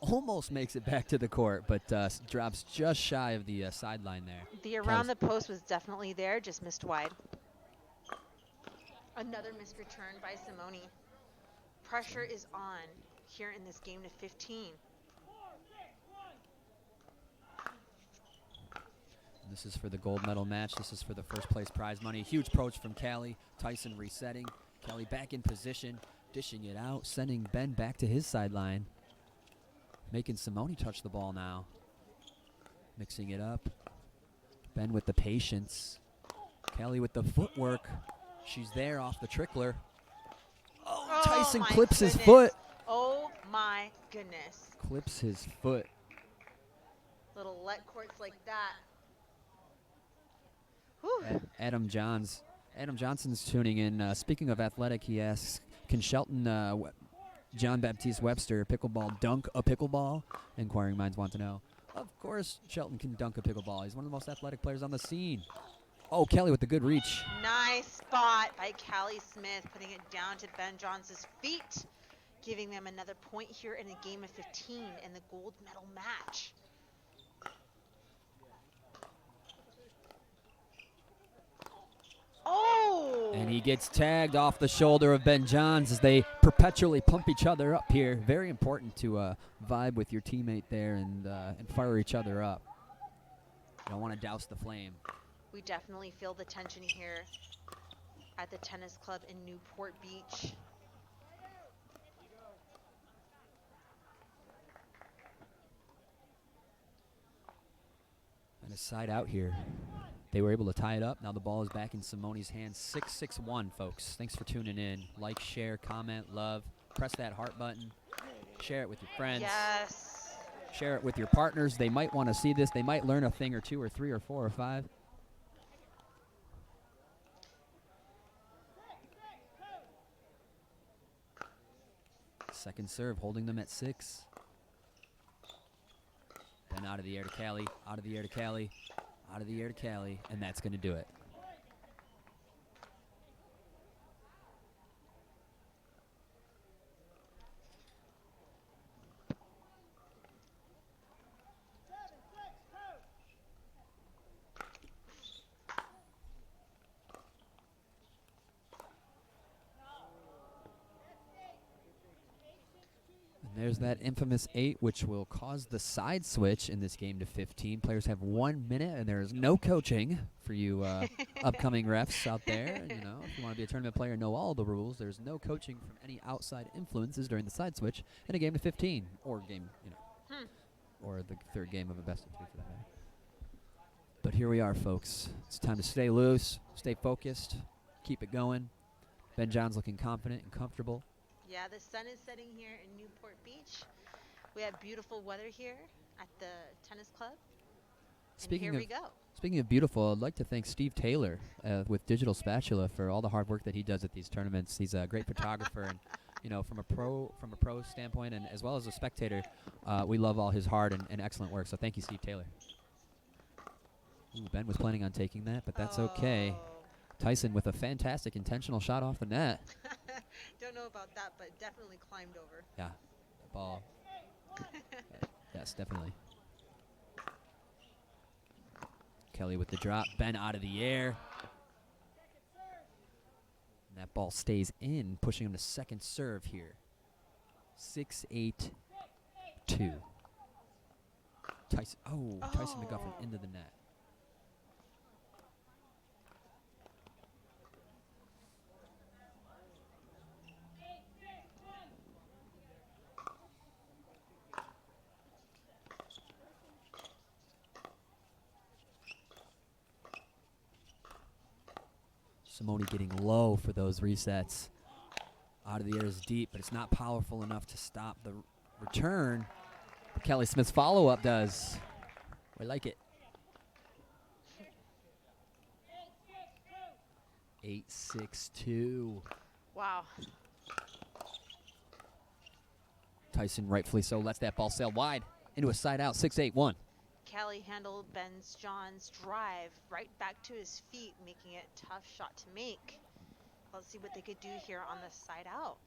almost makes it back to the court, but drops just shy of the sideline there. The around the post was definitely there, just missed wide. Another missed return by Simone. Pressure is on here in this game to 15. This is for the gold medal match. This is for the first place prize money. Huge approach from Callie. Tyson resetting. Callie back in position, dishing it out, sending Ben back to his sideline. Making Simone touch the ball now. Mixing it up. Ben with the patience. Callie with the footwork. She's there off the trickler. Oh, Tyson clips his foot. Oh my goodness. Clips his foot. Little let courts like that. Adam Johnson's tuning in. Speaking of athletic, he asks, can Shelton John Baptiste Webster pickleball dunk a pickleball? Inquiring minds want to know. Of course Shelton can dunk a pickleball. He's one of the most athletic players on the scene. Oh, Kelly with the good reach. Nice spot by Callie Smith, putting it down to Ben Johnson's feet, giving them another point here in a game of 15 in the gold medal match. Oh! And he gets tagged off the shoulder of Ben Johns as they perpetually pump each other up here. Very important to vibe with your teammate there and fire each other up. You don't want to douse the flame. We definitely feel the tension here at the tennis club in Newport Beach. And a side out here. They were able to tie it up. Now the ball is back in Simone's hands. 6-6-1, folks. Thanks for tuning in. Like, share, comment, love. Press that heart button. Share it with your friends. Yes. Share it with your partners. They might want to see this. They might learn a thing or two or three or four or five. Second serve, holding them at 6. Then out of the air to Callie, out of the air to Callie, out of the air to Callie, and that's going to do it. There's that infamous 8, which will cause the side switch in this game to 15. Players have 1 minute, and there is no coaching for you upcoming refs out there. You know, if you want to be a tournament player and know all the rules, there's no coaching from any outside influences during the side switch in a game to 15, or game, you know, or the third game of a best of 3 for that matter. But here we are, folks. It's time to stay loose, stay focused, keep it going. Ben John's looking confident and comfortable. Yeah, the sun is setting here in Newport Beach. We have beautiful weather here at the tennis club. And here we go. Speaking of beautiful, I'd like to thank Steve Taylor with Digital Spatula for all the hard work that he does at these tournaments. He's a great photographer, and you know, from a pro standpoint, and as well as a spectator, we love all his hard and excellent work. So thank you, Steve Taylor. Ooh, Ben was planning on taking that, but that's okay. Tyson with a fantastic intentional shot off the net. Don't know about that, but definitely climbed over. Yeah, the ball. Yes, definitely. Kelly with the drop. Ben out of the air. And that ball stays in, pushing him to second serve here. 6-8-2. Tyson. Oh, Tyson McGuffin into the net. Simone getting low for those resets. Out of the air is deep, but it's not powerful enough to stop the return. But Kelly Smith's follow-up does. We like it. 8-6-2. Wow. Tyson, rightfully so, lets that ball sail wide into a side out. 6-8-1. Kelly handled John's drive right back to his feet, making it a tough shot to make. Let's see what they could do here on the side out.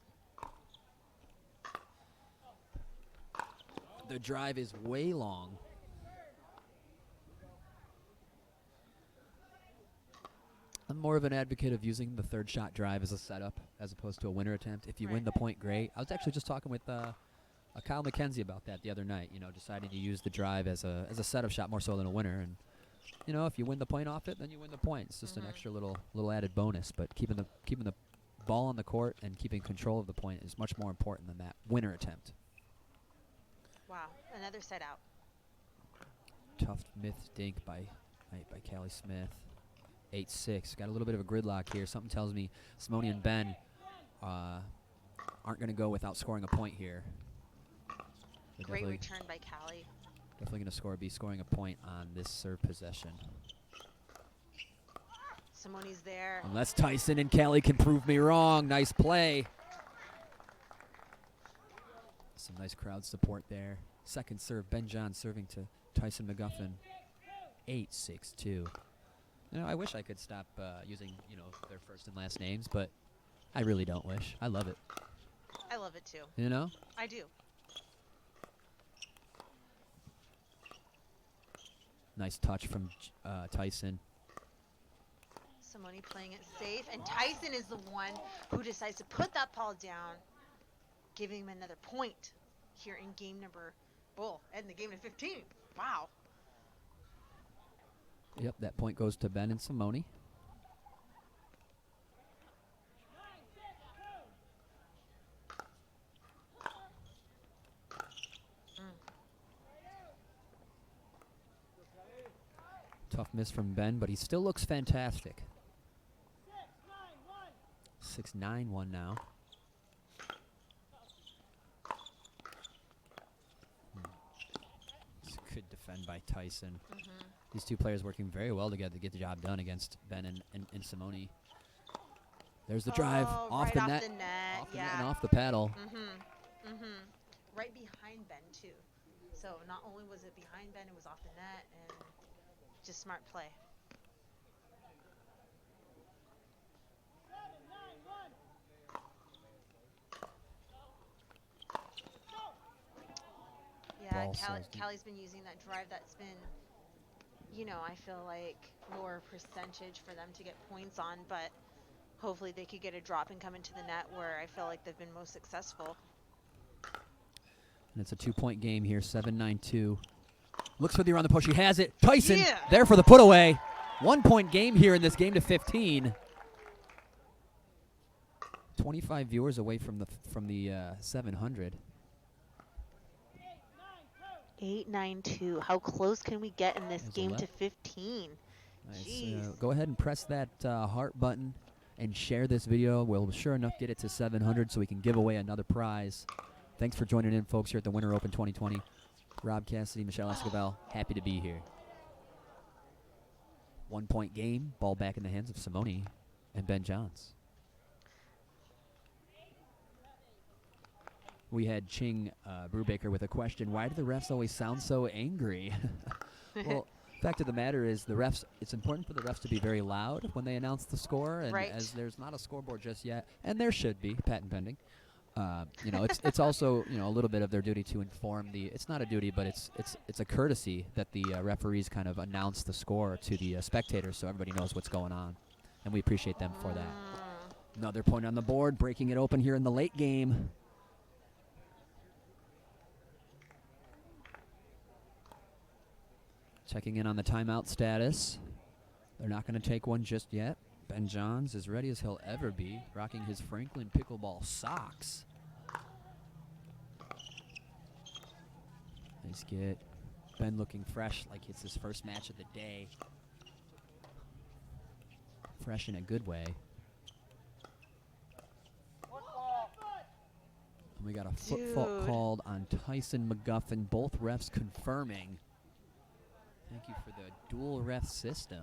The drive is way long. I'm more of an advocate of using the third shot drive as a setup as opposed to a winner attempt. If you win the point, great. I was actually just talking with Kyle McKenzie about that the other night, you know, deciding to use the drive as a setup shot more so than a winner. And, you know, if you win the point off it, then you win the point. It's just an extra little added bonus. But keeping the ball on the court and keeping control of the point is much more important than that winner attempt. Wow, another side out. Tough myth dink by Callie Smith. 8-6. Got a little bit of a gridlock here. Something tells me Simone and Ben aren't going to go without scoring a point here. Great return by Callie. Definitely going to be scoring a point on this serve possession. Simone's there. Unless Tyson and Callie can prove me wrong. Nice play. Some nice crowd support there. Second serve, Ben John serving to Tyson McGuffin. 8-6-2. You know, I wish I could stop using, you know, their first and last names, but I really don't wish. I love it. I love it too. You know? I do. Nice touch from Tyson. Simone playing it safe, and Tyson is the one who decides to put that ball down, giving him another point here in game number, and the game of 15. Wow. Yep, that point goes to Ben and Simone. Tough miss from Ben, but he still looks fantastic. 6-9-1 now. It's good defend by Tyson. These two players working very well together to get the job done against Ben and Simone. There's the drive off the net. Off the net and off the paddle. Right behind Ben too. So not only was it behind Ben, it was off the net, and just smart play. Yeah, Callie's been using that drive that's been, you know, I feel like lower percentage for them to get points on, but hopefully they could get a drop and come into the net where I feel like they've been most successful. And it's a 2-point game here, 7-9-2. Looks for the around the push. He has it. Tyson there for the put away. 1-point game here in this game to 15. 25 viewers away from the 700. 8-9-2. How close can we get in this game to 15? Nice. Go ahead and press that heart button and share this video. We'll sure enough get it to 700 so we can give away another prize. Thanks for joining in, folks, here at the Winter Open 2020. Rob Cassidy, Michelle Escobar, happy to be here. 1-point game, ball back in the hands of Simone and Ben Johns. We had Ching Brubaker with a question, why do the refs always sound so angry? Well, fact of the matter is it's important for the refs to be very loud when they announce the score, and as there's not a scoreboard just yet, and there should be, patent pending, it's also a little bit of their duty to inform it's not a duty, but it's a courtesy that the referees kind of announce the score to the spectators so everybody knows what's going on, and we appreciate them for that. Another point on the board, breaking it open here in the late game. Checking in on the timeout status. They're not going to take one just yet. Ben Johns as ready as he'll ever be, rocking his Franklin pickleball socks. Nice get. Ben looking fresh like it's his first match of the day. Fresh in a good way. And we got a foot fault called on Tyson McGuffin. Both refs confirming. Thank you for the dual ref system.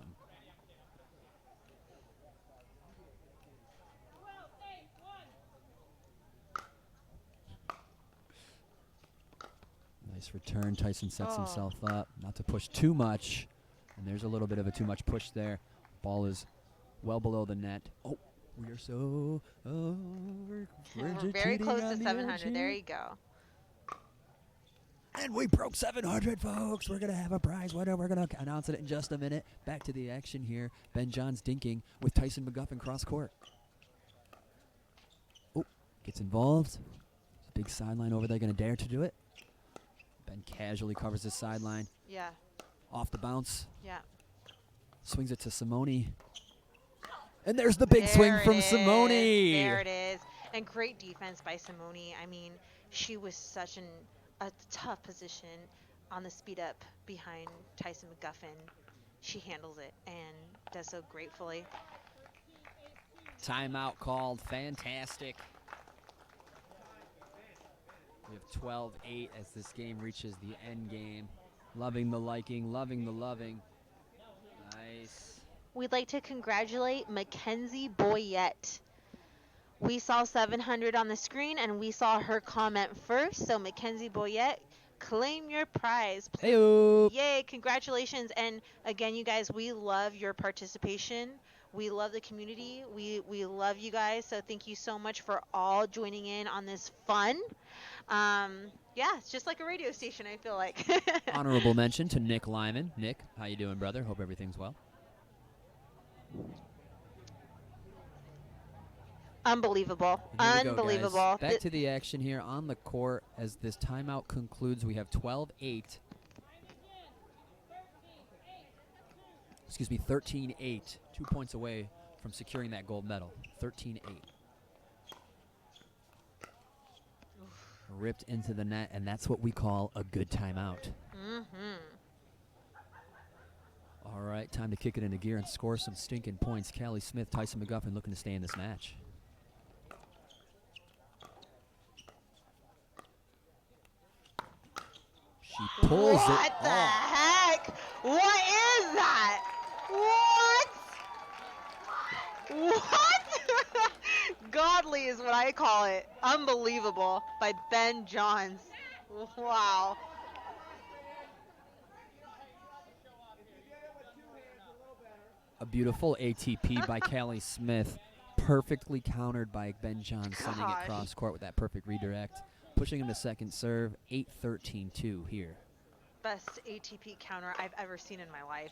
Nice return. Tyson sets himself up not to push too much. And there's a little bit of a too much push there. Ball is well below the net. Oh, we are so we're very close to 700. There you go. And we broke 700, folks. We're going to have a prize winner. We're going to announce it in just a minute. Back to the action here. Ben Johns dinking with Tyson McGuffin cross court. Oh, gets involved. Big sideline over there. Going to dare to do it. Ben casually covers his sideline. Yeah. Off the bounce. Yeah. Swings it to Simone. And there's the big swing from Simone. There it is. And great defense by Simone. I mean, she was such a tough position on the speed up behind Tyson McGuffin. She handles it and does so gratefully. Timeout called. Fantastic. We have 12-8 as this game reaches the end game. Loving the liking, loving the loving. Nice. We'd like to congratulate Mackenzie Boyette. We saw 700 on the screen, and we saw her comment first. So, Mackenzie Boyette, claim your prize. Hey-o. Yay, congratulations. And again, you guys, we love your participation. We love the community. We love you guys. So thank you so much for all joining in on this fun. Yeah, it's just like a radio station, I feel like. Honorable mention to Nick Lyman. Nick, how you doing, brother? Hope everything's well. Unbelievable. Unbelievable. Go, back to the action here on the court as this timeout concludes. We have 12-8. Excuse me, 13-8. 2 points away from securing that gold medal. 13-8. Ripped into the net, and that's what we call a good timeout. All right, time to kick it into gear and score some stinking points. Callie Smith, Tyson McGuffin looking to stay in this match. She pulls it off. What the heck? What is that? What? Godly is what I call it. Unbelievable by Ben Johns. Wow. A beautiful ATP by Callie Smith. Perfectly countered by Ben Johns, sending it cross court with that perfect redirect. Pushing him to second serve, 8-13-2 here. Best ATP counter I've ever seen in my life.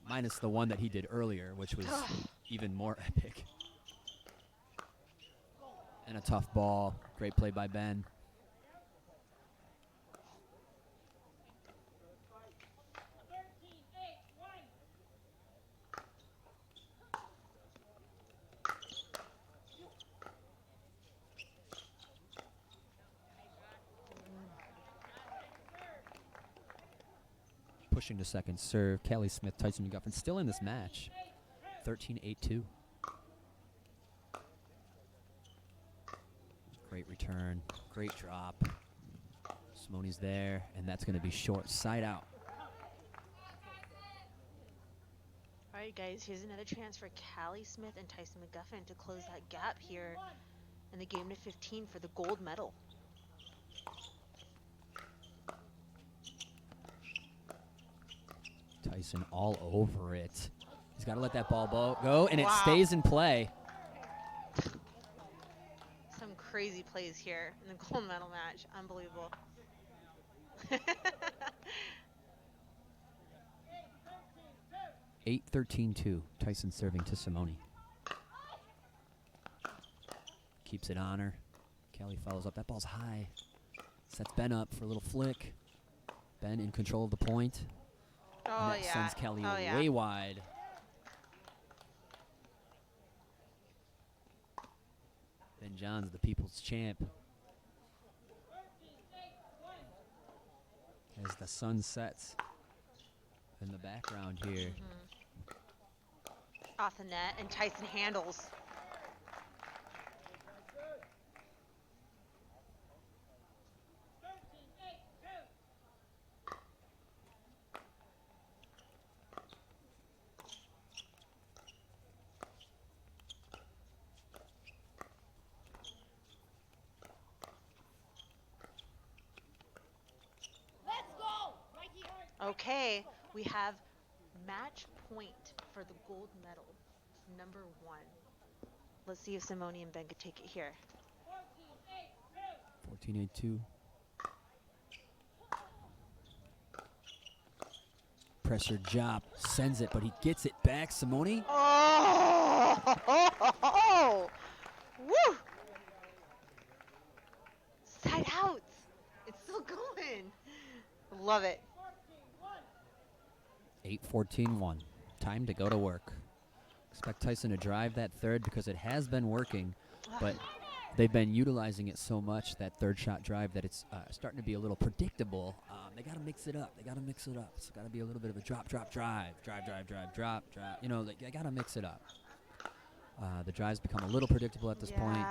Minus the one that he did earlier, which was even more epic. And a tough ball. Great play by Ben. Pushing to second serve. Kelly Smith, Tyson McGuffin still in this match. 13-8-2. Great return. Great drop. Simone's there, and that's going to be short. Side out. All right, guys, here's another chance for Callie Smith and Tyson McGuffin to close that gap here in the game to 15 for the gold medal. Tyson all over it. He's got to let that ball go, and it stays in play. Some crazy plays here in the gold medal match. Unbelievable. 8-13-2. Tyson serving to Simone. Keeps it on her. Kelly follows up. That ball's high. Sets Ben up for a little flick. Ben in control of the point. Oh, and that sends Kelly way wide. Ben Johns, the people's champ. As the sun sets in the background here. Off the net, and Tyson handles. Okay, we have match point for the gold medal, number 1. Let's see if Simone and Ben could take it here. 14-8-2. Pressure job, sends it, but he gets it back. Simone. Oh! Woo! Side outs. It's still going. Love it. 8-14-1. Time to go to work. Expect Tyson to drive that third because it has been working, but they've been utilizing it so much, that third shot drive, that it's starting to be a little predictable. They got to mix it up. It's got to be a little bit of a drop, drive. You know, they got to mix it up. The drive's become a little predictable at this point,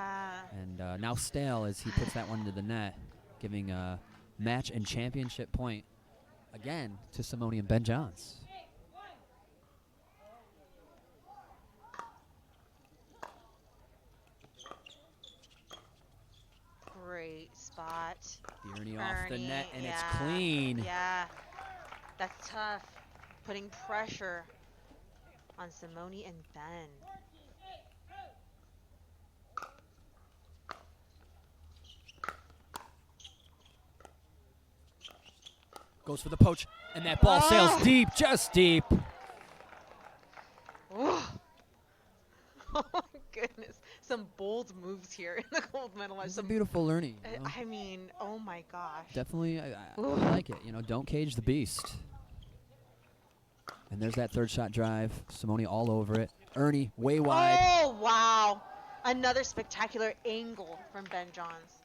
and now stale as he puts that one into the net, giving a match and championship point again to Simone and Ben Johns. Great spot. The Ernie off the net, and it's clean. Yeah, that's tough. Putting pressure on Simone and Ben. Goes for the poach, and that ball sails deep, just deep. Oh my goodness. Some bold moves here in the gold medal. It's a beautiful learning. You know? I mean, oh my gosh. Definitely, I like it. You know, don't cage the beast. And there's that third shot drive. Simone all over it. Ernie way wide. Oh, wow. Another spectacular angle from Ben Johns.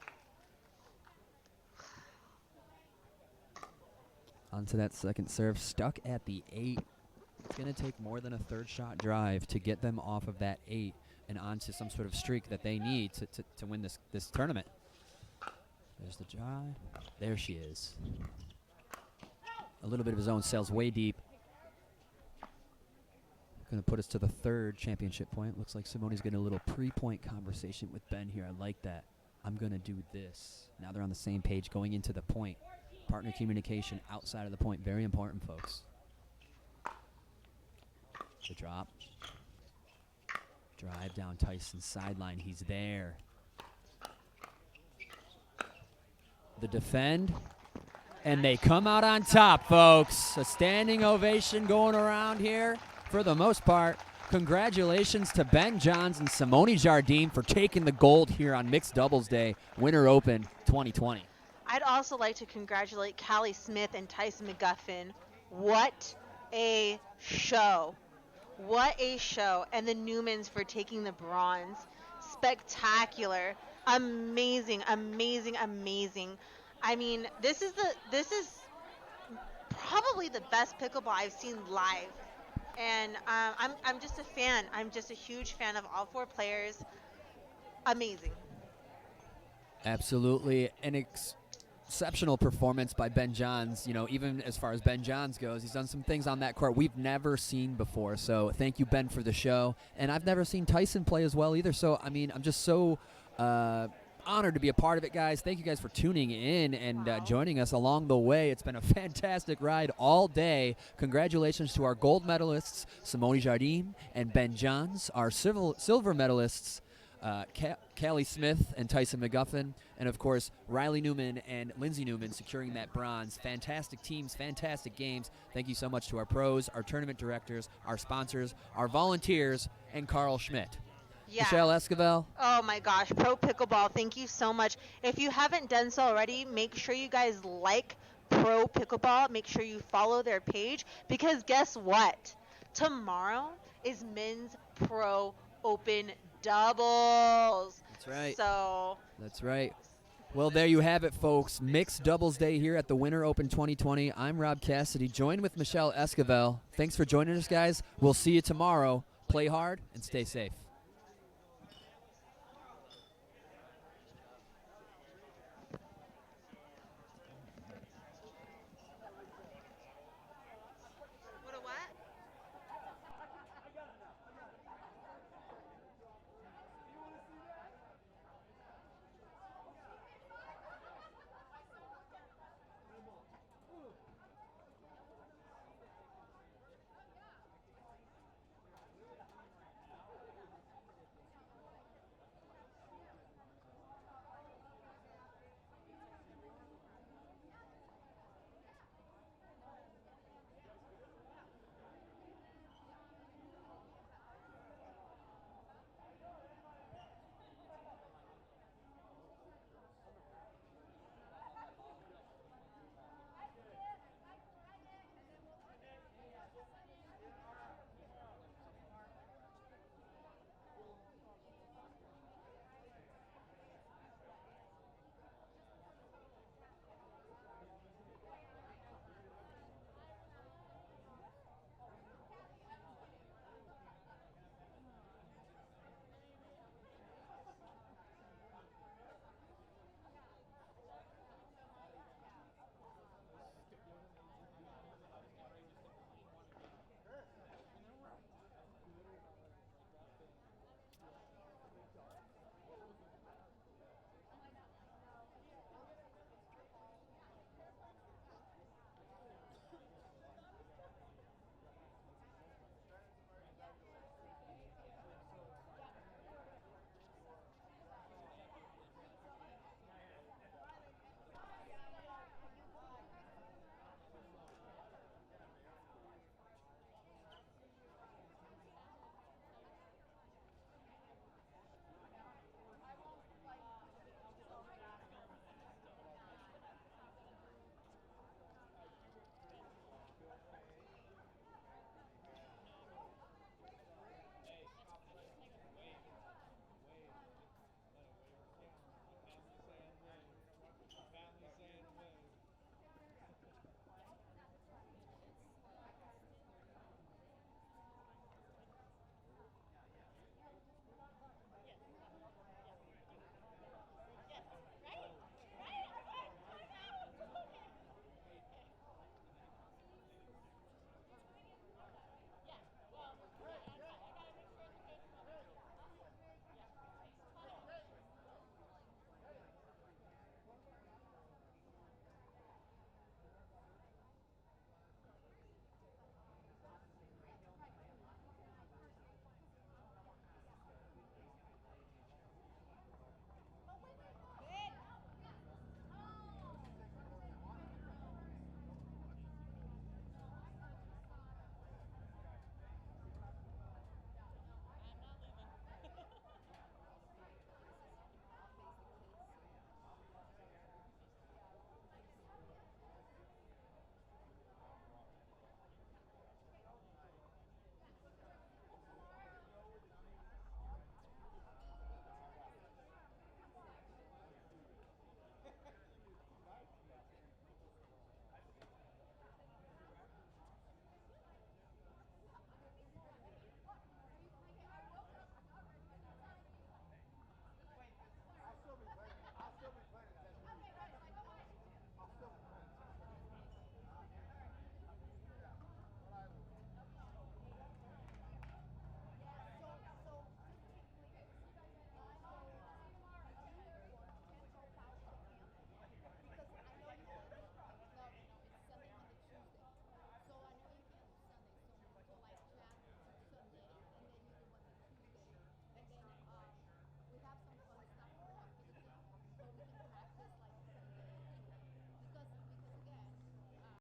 Onto that second serve, stuck at the 8. It's going to take more than a third shot drive to get them off of that 8 and onto some sort of streak that they need to win this tournament. There's the drive. There she is. A little bit of his own, sails way deep. Going to put us to the third championship point. Looks like Simone's getting a little pre-point conversation with Ben here. I like that. I'm going to do this. Now they're on the same page going into the point. Partner communication outside of the point. Very important, folks. The drop. Drive down Tyson's sideline. He's there. The defend. And they come out on top, folks. A standing ovation going around here for the most part. Congratulations to Ben Johns and Simone Jardim for taking the gold here on Mixed Doubles Day, Winter Open 2020. I'd also like to congratulate Callie Smith and Tyson McGuffin. What a show. What a show. And the Newmans for taking the bronze. Spectacular. Amazing, amazing, amazing. I mean, this is probably the best pickleball I've seen live. And I'm just a fan. I'm just a huge fan of all four players. Amazing. Absolutely. An exceptional performance by Ben Johns. You know, even as far as Ben Johns goes, he's done some things on that court we've never seen before. So thank you, Ben, for the show. And I've never seen Tyson play as well either. So, I mean, I'm just so honored to be a part of it, guys. Thank you guys for tuning in and joining us along the way. It's been a fantastic ride all day. Congratulations to our gold medalists, Simone Jardim and Ben Johns, our silver medalists, Callie Smith and Tyson McGuffin, and of course Riley Newman and Lindsay Newman securing that bronze. Fantastic teams, fantastic games. Thank you so much to our pros, our tournament directors, our sponsors, our volunteers, and Carl Schmidt. Yeah. Michelle Esquivel. Oh my gosh, Pro Pickleball, thank you so much. If you haven't done so already, make sure you guys like Pro Pickleball. Make sure you follow their page, because guess what? Tomorrow is Men's Pro Open Doubles. That's right. So. That's right. Well, there you have it, folks. Mixed Doubles Day here at the Winter Open 2020. I'm Rob Cassidy, joined with Michelle Esquivel. Thanks for joining us, guys. We'll see you tomorrow. Play hard and stay safe.